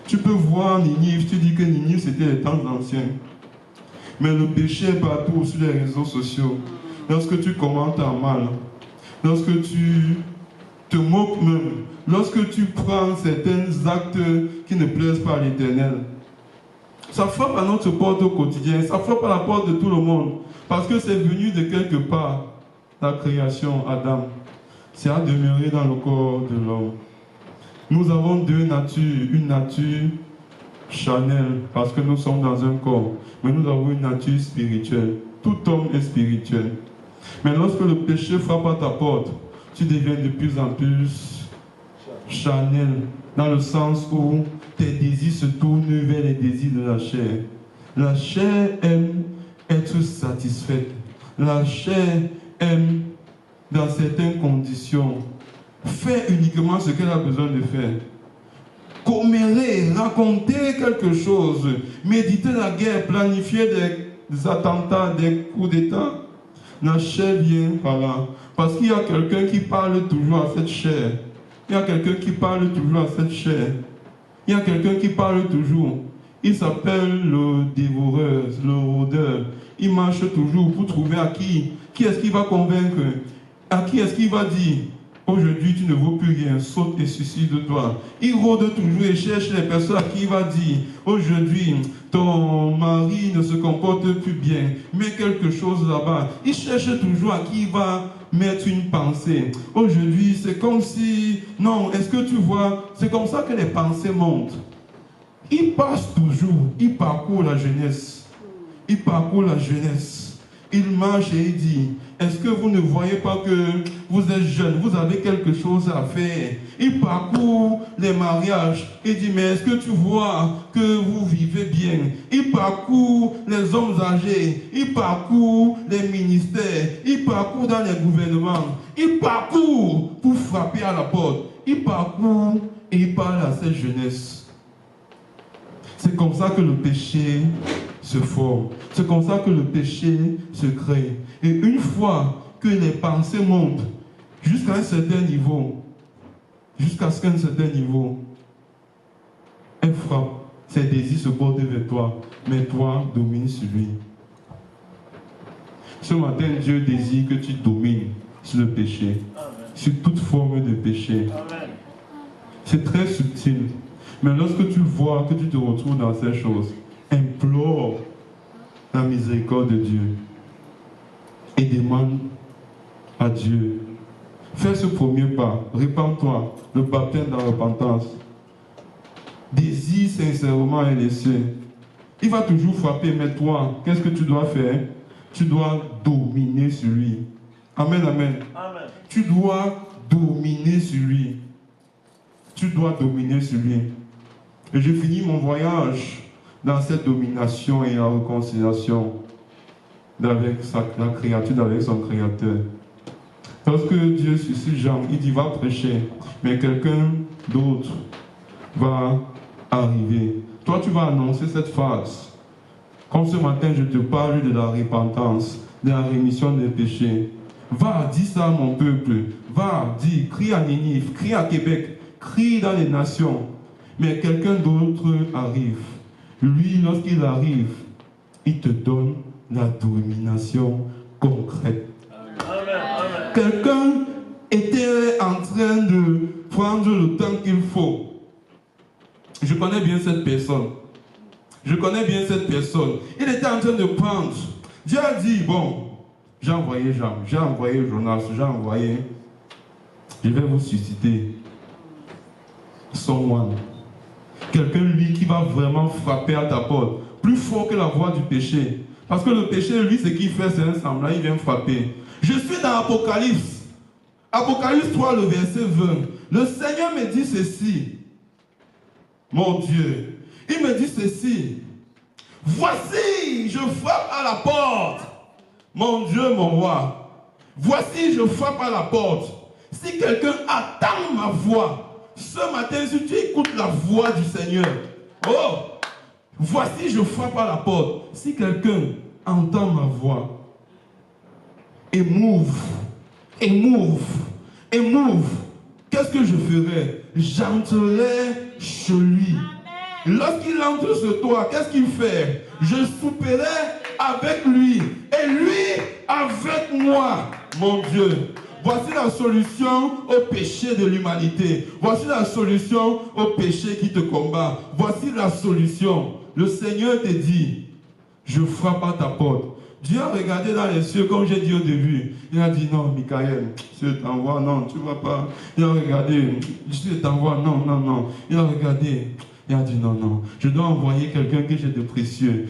Tu peux voir Ninive, tu dis que Ninive c'était les temps anciens. Mais le péché est partout sur les réseaux sociaux. Lorsque tu commentes en mal, lorsque tu te moques même, lorsque tu prends certains actes qui ne plaisent pas à l'Éternel, ça frappe à notre porte au quotidien, ça frappe à la porte de tout le monde, parce que c'est venu de quelque part, la création, Adam. C'est à demeurer dans le corps de l'homme. Nous avons deux natures, une nature charnelle, parce que nous sommes dans un corps, mais nous avons une nature spirituelle. Tout homme est spirituel. Mais lorsque le péché frappe à ta porte, tu deviens de plus en plus charnel, dans le sens où tes désirs se tournent vers les désirs de la chair. La chair aime être satisfaite. La chair aime, dans certaines conditions, faire uniquement ce qu'elle a besoin de faire. Commérer, raconter quelque chose, méditer la guerre, planifier des attentats, des coups d'État. La chair vient par là. Parce qu'il y a quelqu'un qui parle toujours à cette chair. Il y a quelqu'un qui parle toujours à cette chair. Il y a quelqu'un qui parle toujours. Il s'appelle le dévoreur, le rôdeur. Il marche toujours pour trouver à qui. Qui est-ce qui va convaincre? À qui est-ce qu'il va dire? Aujourd'hui, tu ne vaux plus rien, saute et suicide-toi. Il rôde toujours et cherche les personnes à qui il va dire, aujourd'hui, ton mari ne se comporte plus bien, mets quelque chose là-bas. Il cherche toujours à qui il va mettre une pensée. Aujourd'hui, c'est comme si, non, est-ce que tu vois, c'est comme ça que les pensées montent. Il passe toujours, il parcourt la jeunesse. Il parcourt la jeunesse. Il marche et il dit, est-ce que vous ne voyez pas que vous êtes jeune, vous avez quelque chose à faire? Il parcourt les mariages. Il dit, mais est-ce que tu vois que vous vivez bien? Il parcourt les hommes âgés. Il parcourt les ministères. Il parcourt dans les gouvernements. Il parcourt pour frapper à la porte. Il parcourt et il parle à cette jeunesse. C'est comme ça que le péché se forme. C'est comme ça que le péché se crée. Et une fois que les pensées montent jusqu'à un certain niveau, elle frappe, ses désirs se portent vers toi, mais toi, domine sur lui. Ce matin, Dieu désire que tu domines sur le péché, sur toute forme de péché. C'est très subtil, mais lorsque tu vois que tu te retrouves dans ces choses, implore la miséricorde de Dieu et demande à Dieu. Fais ce premier pas, répands-toi, le baptême dans la repentance. Désire sincèrement un laisser. Il va toujours frapper, mais toi, qu'est-ce que tu dois faire? Tu dois dominer sur lui. Amen, amen. Amen. Tu dois dominer sur lui. Tu dois dominer sur lui. Et je finis mon voyage dans cette domination et la réconciliation avec la créature, avec son créateur. Lorsque Dieu suscite Jean, il dit va prêcher, mais quelqu'un d'autre va arriver. Toi, tu vas annoncer cette phrase. Comme ce matin, je te parle de la repentance, de la rémission des péchés. Va, dis ça à mon peuple. Va, dis, crie à Ninive, crie à Québec, crie dans les nations. Mais quelqu'un d'autre arrive. Lui, lorsqu'il arrive, il te donne la domination concrète. Quelqu'un était en train de prendre le temps qu'il faut. Je connais bien cette personne. Il était en train de prendre. Dieu a dit, bon, j'ai envoyé Jean, j'ai envoyé Jonas, je vais vous susciter someone. Quelqu'un, lui, qui va vraiment frapper à ta porte, plus fort que la voix du péché. Parce que le péché, lui, ce qu'il fait, c'est un semblant, il vient frapper. Je suis dans Apocalypse. Apocalypse 3, le verset 20. Le Seigneur me dit ceci. Mon Dieu. Il me dit ceci. Voici, je frappe à la porte. Mon Dieu, mon roi. Voici, je frappe à la porte. Si quelqu'un attend ma voix, ce matin, si tu écoutes la voix du Seigneur, oh, voici, je frappe à la porte. Si quelqu'un entend ma voix et m'ouvre, qu'est-ce que je ferai? J'entrerai chez lui. Lorsqu'il entre sur toi, qu'est-ce qu'il fait? Je souperai avec lui et lui avec moi, mon Dieu. Voici la solution au péché de l'humanité. Voici la solution au péché qui te combat. Voici la solution. Le Seigneur te dit, je frappe à ta porte. Dieu a regardé dans les cieux, comme j'ai dit au début. Il a dit, non, Michael, je t'envoie, non, tu ne vas pas. Il a regardé, je t'envoie, non. Il a regardé, il a dit, non, je dois envoyer quelqu'un que j'ai de précieux.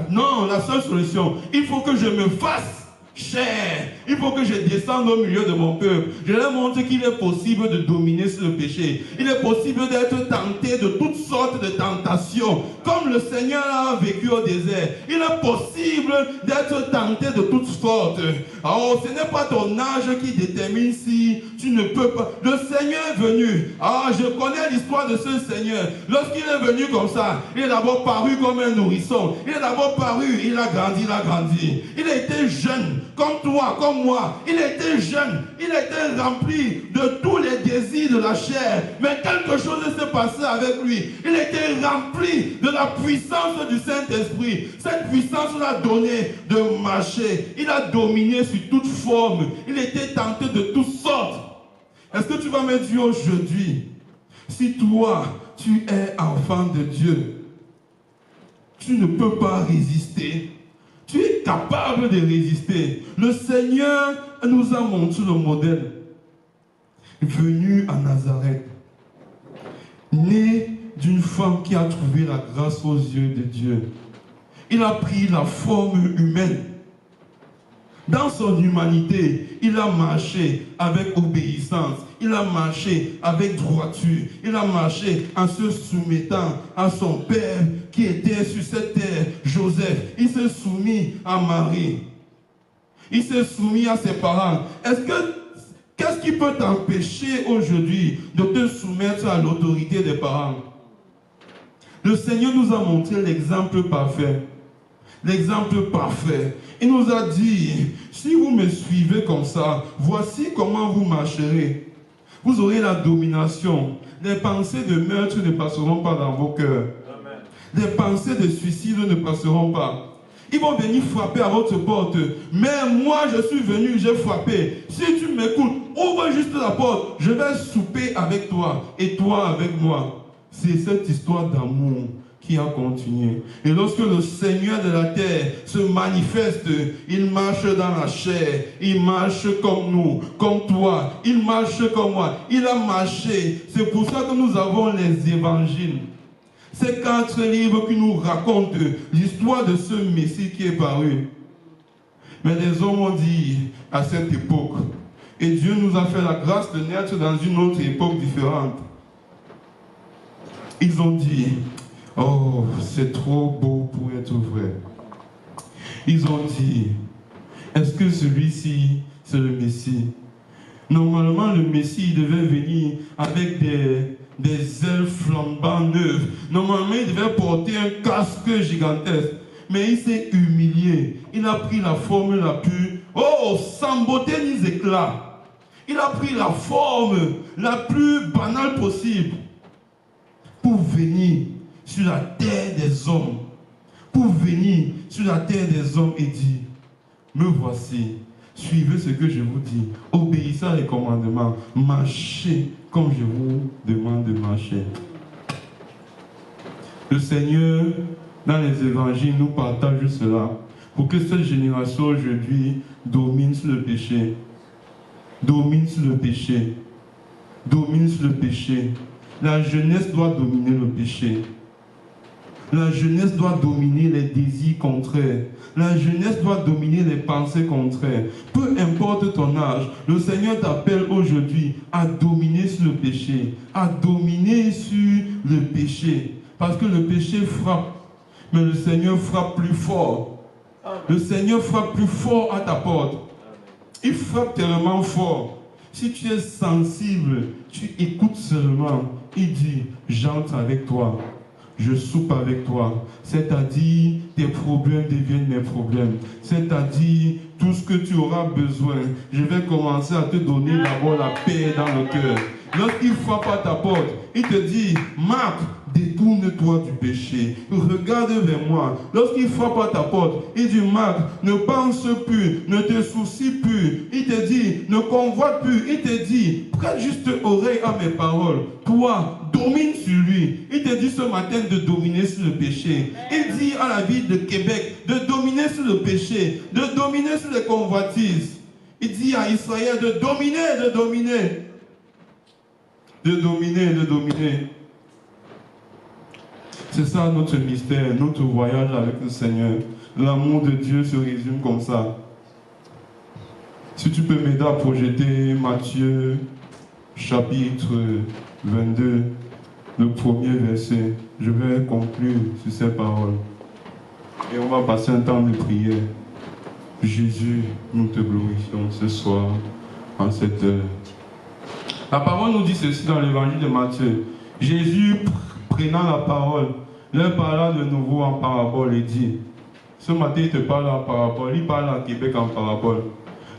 Non, la seule solution, il faut que je me fasse cher. Il faut que je descende au milieu de mon peuple. Je leur montre qu'il est possible de dominer sur le péché. Il est possible d'être tenté de toutes sortes de tentations, comme le Seigneur a vécu au désert. Il est possible d'être tenté de toutes sortes. Oh, ce n'est pas ton âge qui détermine si tu ne peux pas. Le Seigneur est venu. Ah, je connais l'histoire de ce Seigneur. Lorsqu'il est venu comme ça, il est d'abord paru comme un nourrisson. Il est d'abord paru, il a grandi. Il a été jeune, comme toi, comme moi. Il était jeune, il était rempli de tous les désirs de la chair. Mais quelque chose s'est passé avec lui. Il était rempli de la puissance du Saint-Esprit. Cette puissance l'a donné de marcher. Il a dominé sur toute forme. Il était tenté de toutes sortes. Est-ce que tu vas me dire aujourd'hui, si toi, tu es enfant de Dieu, tu ne peux pas résister? Tu es capable de résister. Le Seigneur nous a montré le modèle. Venu à Nazareth, né d'une femme qui a trouvé la grâce aux yeux de Dieu. Il a pris la forme humaine. Dans son humanité, il a marché avec obéissance, il a marché avec droiture, il a marché en se soumettant à son père qui était sur cette terre, Joseph. Il s'est soumis à Marie, il s'est soumis à ses parents. Qu'est-ce qui peut t'empêcher aujourd'hui de te soumettre à l'autorité des parents? Le Seigneur nous a montré l'exemple parfait. L'exemple parfait. Il nous a dit, si vous me suivez comme ça, voici comment vous marcherez. Vous aurez la domination. Les pensées de meurtre ne passeront pas dans vos cœurs. Amen. Les pensées de suicide ne passeront pas. Ils vont venir frapper à votre porte. Mais moi, je suis venu, j'ai frappé. Si tu m'écoutes, ouvre juste la porte. Je vais souper avec toi et toi avec moi. C'est cette histoire d'amour qui a continué. Et lorsque le Seigneur de la terre se manifeste, il marche dans la chair, il marche comme nous, comme toi, il marche comme moi, il a marché. C'est pour ça que nous avons les évangiles. Ces 4 livres qui nous racontent l'histoire de ce Messie qui est paru. Mais les hommes ont dit à cette époque, et Dieu nous a fait la grâce de naître dans une autre époque différente. Ils ont dit, oh, c'est trop beau pour être vrai. Ils ont dit, est-ce que celui-ci, c'est le Messie? Normalement, le Messie devait venir avec des ailes flambant neuves. Normalement, il devait porter un casque gigantesque. Mais il s'est humilié. Il a pris la forme la plus, sans beauté ni éclat. Il a pris la forme la plus banale possible pour venir sur la terre des hommes, pour venir sur la terre des hommes et dire, me voici, suivez ce que je vous dis, obéissez à les commandements, marchez comme je vous demande de marcher. Le Seigneur, dans les évangiles, nous partage cela, pour que cette génération aujourd'hui domine sur le péché, domine sur le péché, domine sur le péché. La jeunesse doit dominer le péché. La jeunesse doit dominer les désirs contraires. La jeunesse doit dominer les pensées contraires. Peu importe ton âge, le Seigneur t'appelle aujourd'hui à dominer sur le péché. À dominer sur le péché. Parce que le péché frappe. Mais le Seigneur frappe plus fort. Le Seigneur frappe plus fort à ta porte. Il frappe tellement fort. Si tu es sensible, tu écoutes seulement. Il dit, j'entre avec toi. Je soupe avec toi. C'est-à-dire, tes problèmes deviennent mes problèmes. C'est-à-dire, tout ce que tu auras besoin, je vais commencer à te donner d'abord la paix dans le cœur. Lorsqu'il frappe à ta porte, il te dit, Marc, détourne-toi du péché. Regarde vers moi. Lorsqu'il frappe à ta porte, il dit, Marc, ne pense plus, ne te soucie plus. Il te dit, ne convoite plus. Il te dit, prête juste oreille à mes paroles. Toi, domine sur lui. Il te dit ce matin de dominer sur le péché. Il dit à la ville de Québec de dominer sur le péché, de dominer sur les convoitises. Il dit à Israël de dominer, de dominer. De dominer, de dominer. C'est ça notre mystère, notre voyage avec le Seigneur. L'amour de Dieu se résume comme ça. Si tu peux m'aider à projeter Matthieu chapitre 22, le premier verset, je vais conclure sur ces paroles. Et on va passer un temps de prière. Jésus, nous te glorifions ce soir, en cette heure. La parole nous dit ceci dans l'évangile de Matthieu. Jésus, prenant la parole, leur parla de nouveau en parabole et dit, ce matin il te parle en parabole, il parle en Québec en parabole.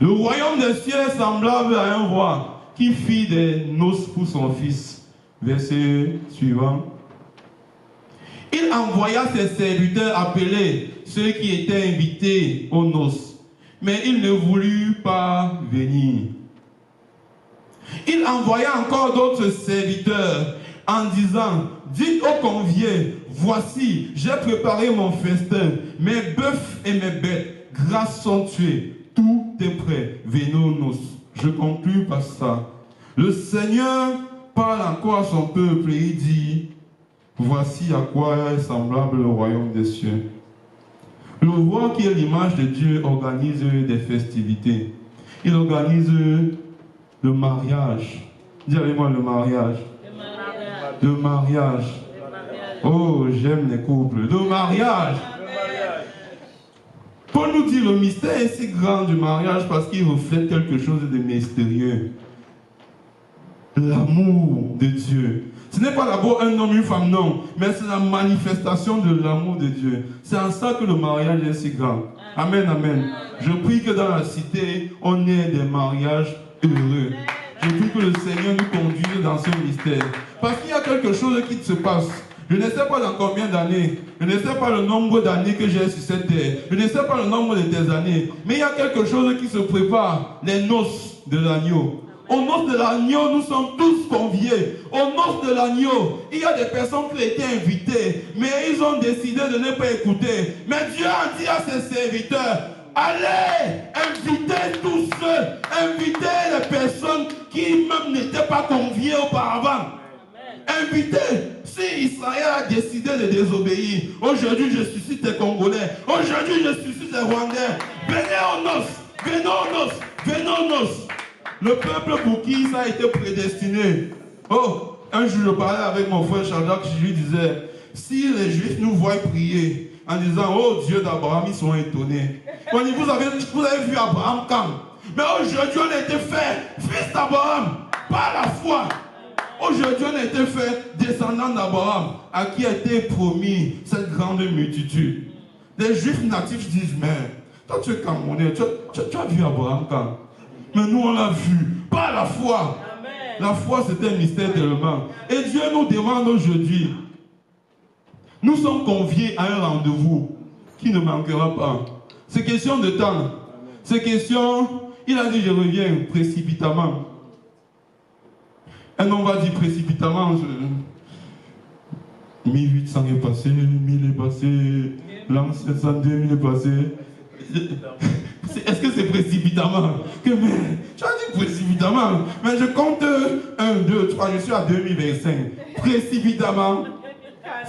Le royaume des cieux est semblable à un roi qui fit des noces pour son fils. Verset suivant. Il envoya ses serviteurs appeler ceux qui étaient invités aux noces, mais ils ne voulurent pas venir. Il envoya encore d'autres serviteurs en disant, dites aux conviés, voici, j'ai préparé mon festin, mes bœufs et mes bêtes, grasses sont tués, tout est prêt, venez aux noces. Je conclus par ça. Le Seigneur parle encore à son peuple et il dit, voici à quoi est semblable le royaume des cieux. Le roi, qui est l'image de Dieu, organise des festivités. Il organise le mariage. Dis avec moi le mariage. Le mariage. Oh, j'aime les couples. Le mariage. Paul nous dit le mystère est si grand du mariage parce qu'il reflète quelque chose de mystérieux. L'amour de Dieu. Ce n'est pas d'abord un homme, une femme, non, mais c'est la manifestation de l'amour de Dieu. C'est en ça que le mariage est si grand. Amen, amen. Je prie que dans la cité, on ait des mariages heureux. Je prie que le Seigneur nous conduise dans ce mystère. Parce qu'il y a quelque chose qui se passe. Je ne sais pas dans combien d'années, je ne sais pas le nombre d'années que j'ai sur cette terre, je ne sais pas le nombre de tes années, mais il y a quelque chose qui se prépare, les noces de l'agneau. Aux noces de l'agneau, nous sommes tous conviés. Aux noces de l'agneau, il y a des personnes qui ont été invitées, mais ils ont décidé de ne pas écouter. Mais Dieu a dit à ses serviteurs, allez, invitez tous ceux, invitez les personnes qui même n'étaient pas conviées auparavant. Invitez. Si Israël a décidé de désobéir, aujourd'hui je suscite les Congolais, aujourd'hui je suscite les Rwandais. Venez aux noces, venez aux noces, venez aux noces. Le peuple pour qui ça a été prédestiné. Oh, un jour je parlais avec mon frère Shadrach, je lui disais, si les Juifs nous voient prier en disant, oh Dieu d'Abraham, ils sont étonnés. On dit, vous avez vu Abraham quand? Mais aujourd'hui on a été fait fils d'Abraham par la foi. Aujourd'hui, on a été fait descendant d'Abraham, à qui a été promis cette grande multitude. Les Juifs natifs disent, mais toi tu es Camerounais, tu as vu Abraham quand? Mais nous on l'a vu, par la foi. Amen. La foi c'est un mystère tellement. Et Dieu nous demande aujourd'hui, nous sommes conviés à un rendez-vous qui ne manquera pas. C'est question de temps. C'est question, il a dit je reviens précipitamment. Un homme va dire précipitamment, 1800 est passé, 1000 est passé, l'an 700, 2000 est passé. Est-ce que c'est précipitamment? Que mais, tu as dit précipitamment, mais je compte 1, 2, 3, je suis à 2025. Précipitamment,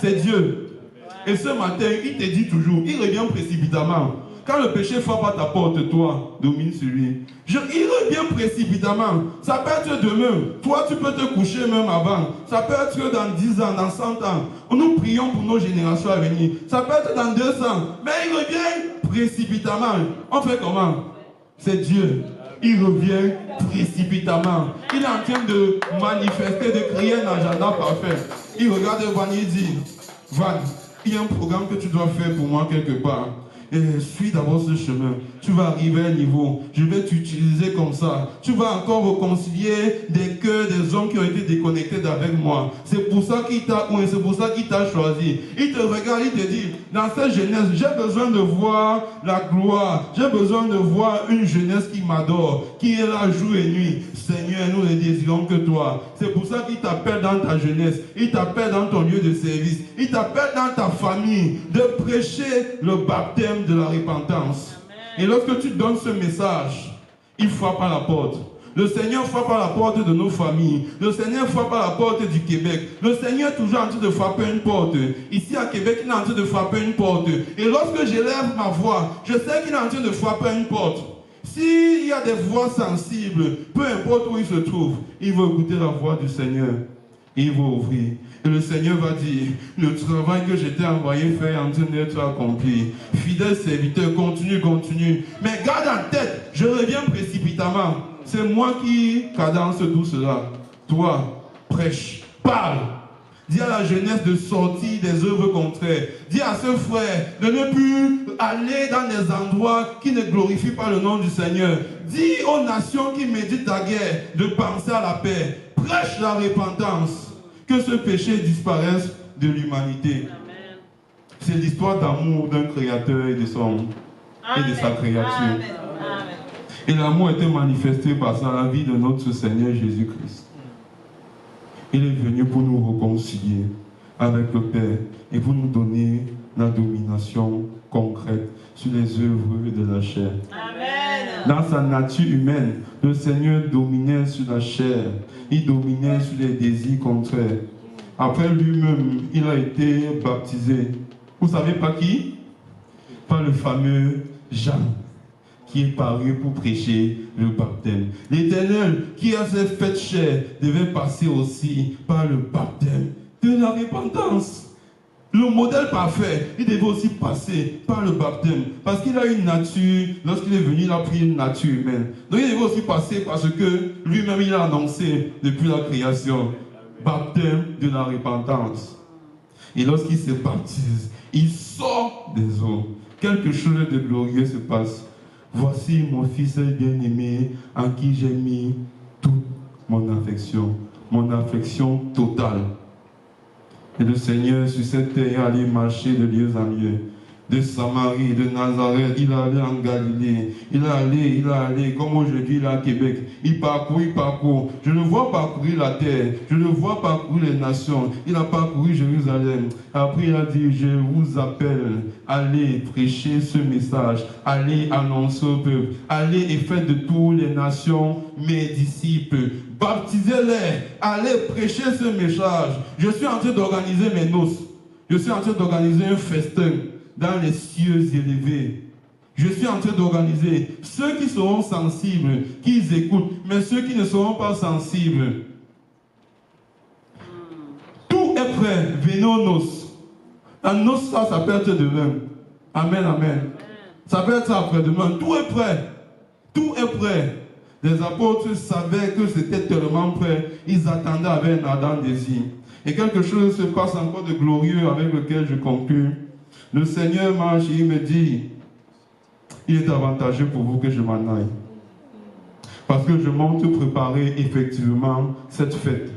c'est Dieu. Et ce matin, il te dit toujours, il revient précipitamment. Quand le péché frappe à ta porte, toi, domine sur lui. Il revient précipitamment. Ça peut être demain. Toi, tu peux te coucher même avant. Ça peut être dans 10 ans, dans 100 ans. Nous prions pour nos générations à venir. Ça peut être dans 200. Mais il revient précipitamment. On fait comment? C'est Dieu. Il revient précipitamment. Il est en train de manifester, de créer un agenda parfait. Il regarde Van, il dit, Van, il y a un programme que tu dois faire pour moi quelque part. Et suis d'abord ce chemin. Tu vas arriver à un niveau. Je vais t'utiliser comme ça. Tu vas encore réconcilier des cœurs des hommes qui ont été déconnectés d'avec moi. C'est pour ça qu'il t'a oué, c'est pour ça qu'il t'a choisi. Il te regarde, il te dit, dans cette jeunesse, j'ai besoin de voir la gloire. J'ai besoin de voir une jeunesse qui m'adore, qui est là jour et nuit. Seigneur, nous ne désirons que toi. C'est pour ça qu'il t'appelle dans ta jeunesse. Il t'appelle dans ton lieu de service. Il t'appelle dans ta famille de prêcher le baptême de la repentance. Amen. Et lorsque tu donnes ce message, il frappe à la porte. Le Seigneur frappe à la porte de nos familles. Le Seigneur frappe à la porte du Québec. Le Seigneur est toujours en train de frapper une porte. Ici à Québec, il est en train de frapper une porte. Et lorsque j'élève ma voix, je sais qu'il est en train de frapper une porte. S'il y a des voix sensibles, peu importe où il se trouve, il va écouter la voix du Seigneur. Et il va ouvrir. Et le Seigneur va dire, le travail que j'étais envoyé faire est en train d'être accompli. Fidèle serviteur, continue, continue. Mais garde en tête, je reviens précipitamment. C'est moi qui cadence tout cela. Toi, prêche, parle. Dis à la jeunesse de sortir des œuvres contraires. Dis à ce frère de ne plus aller dans des endroits qui ne glorifient pas le nom du Seigneur. Dis aux nations qui méditent la guerre de penser à la paix. Prêche la repentance. Que ce péché disparaisse de l'humanité. C'est l'histoire d'amour d'un créateur et de sa créature. Amen. Et l'amour a été manifesté par ça dans la vie de notre Seigneur Jésus-Christ. Il est venu pour nous réconcilier avec le Père et pour nous donner la domination concrète sur les œuvres de la chair. Amen. Dans sa nature humaine, le Seigneur dominait sur la chair. Il dominait sur les désirs contraires. Après lui-même, il a été baptisé. Vous savez pas qui? par le fameux Jean, qui est paru pour prêcher le baptême. L'Éternel, qui a ses fêtes chères, devait passer aussi par le baptême de la repentance. Le modèle parfait, il devait aussi passer par le baptême. Parce qu'il a une nature, lorsqu'il est venu, il a pris une nature humaine. Donc il devait aussi passer parce que lui-même, il a annoncé depuis la création, baptême de la repentance. Et lorsqu'il se baptise, il sort des eaux. Quelque chose de glorieux se passe. Voici mon fils bien-aimé en qui j'ai mis toute mon affection totale. Et le Seigneur sur cette terre allait marcher de lieu en lieu. De Samarie, de Nazareth, il allait en Galilée. Il allait, comme aujourd'hui il est à Québec. Il parcourt. Je le vois parcourir la terre. Je le vois parcourir les nations. Il a parcouru Jérusalem. Après il a dit, je vous appelle, allez prêcher ce message. Allez annoncer au peuple. Allez et faites de toutes les nations mes disciples. Baptisez-les. Allez prêcher ce message. Je suis en train d'organiser mes noces. Je suis en train d'organiser un festin dans les cieux élevés. Je suis en train d'organiser ceux qui seront sensibles, qui écoutent, mais ceux qui ne seront pas sensibles. Tout est prêt. Venez aux noces. La noce, ça peut être demain. Amen, amen. Ça peut être après-demain. Tout est prêt. Tout est prêt. Les apôtres savaient que c'était tellement prêt. Ils attendaient avec un ardent désir. Et quelque chose se passe encore de glorieux avec lequel je conclue. Le Seigneur marche et il me dit, il est avantageux pour vous que je m'en aille. Parce que je monte préparer effectivement cette fête.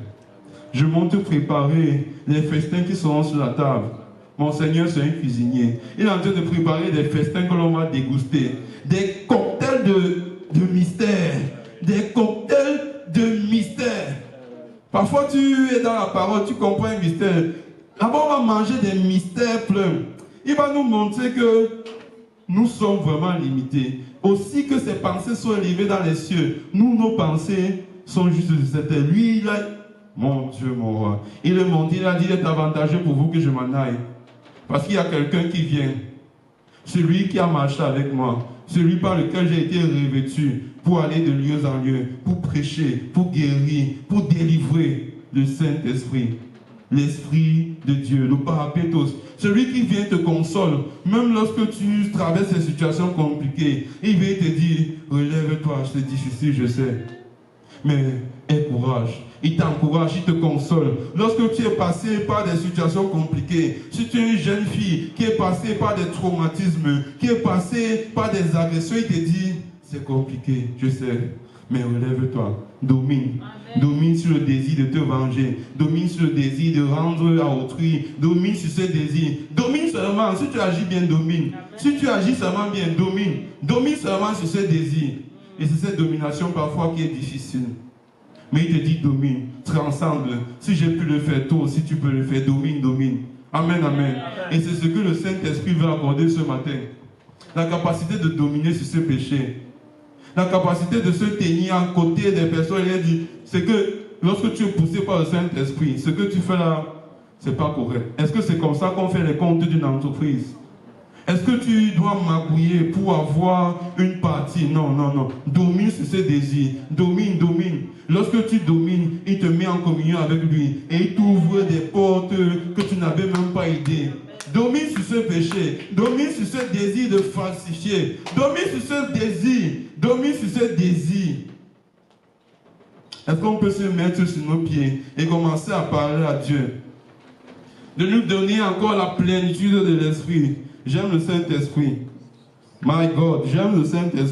Je monte préparer les festins qui seront sur la table. Mon Seigneur, c'est un cuisinier. Il est en train de préparer des festins que l'on va déguster. Des cocktails de mystère. Des cocktails de mystère. Parfois, tu es dans la parole, tu comprends un mystère. Là-bas, on va manger des mystères pleins. Il va nous montrer que nous sommes vraiment limités. Aussi que ses pensées sont élevées dans les cieux. Nous, nos pensées sont juste de cette terre. Lui, il a... Mon Dieu, mon roi. Il est monté, il a dit, il est avantageux pour vous que je m'en aille. Parce qu'il y a quelqu'un qui vient. Celui qui a marché avec moi. Celui par lequel j'ai été revêtu pour aller de lieu en lieu, pour prêcher, pour guérir, pour délivrer le Saint-Esprit. L'Esprit de Dieu, le Paraclétos, celui qui vient te console, même lorsque tu traverses des situations compliquées, il vient te dire, relève-toi, c'est difficile, je sais, mais aie courage. Il t'encourage, il te console. Lorsque tu es passé par des situations compliquées, si tu es une jeune fille qui est passée par des traumatismes, qui est passée par des agressions, il te dit, c'est compliqué, je sais, mais relève-toi, domine. Amen. Domine sur le désir de te venger. Domine sur le désir de rendre à autrui. Domine sur ce désir. Domine seulement. Si tu agis bien, domine. Amen. Si tu agis seulement bien, domine. Domine seulement sur ce désir. Et c'est cette domination parfois qui est difficile. Mais il te dit domine, transcende. Si j'ai pu le faire, toi aussi tu peux le faire. Domine, domine. Amen, amen. Et c'est ce que le Saint-Esprit veut accorder ce matin. La capacité de dominer sur ce péché. La capacité de se tenir à côté des personnes. Il a dit, c'est que lorsque tu es poussé par le Saint-Esprit, ce que tu fais là, c'est pas correct. Est-ce que c'est comme ça qu'on fait les comptes d'une entreprise? Est-ce que tu dois magouiller pour avoir une partie? Non, non, non. Domine sur ses désirs. Domine, domine. Lorsque tu domines, il te met en communion avec lui. Et il t'ouvre des portes que tu n'avais même pas idée. Domine sur ce péché. Domine sur ce désir de falsifier. Domine sur ce désir. Domine sur ce désir. Est-ce qu'on peut se mettre sur nos pieds et commencer à parler à Dieu? De nous donner encore la plénitude de l'Esprit. J'aime le Saint-Esprit. My God, j'aime le Saint-Esprit.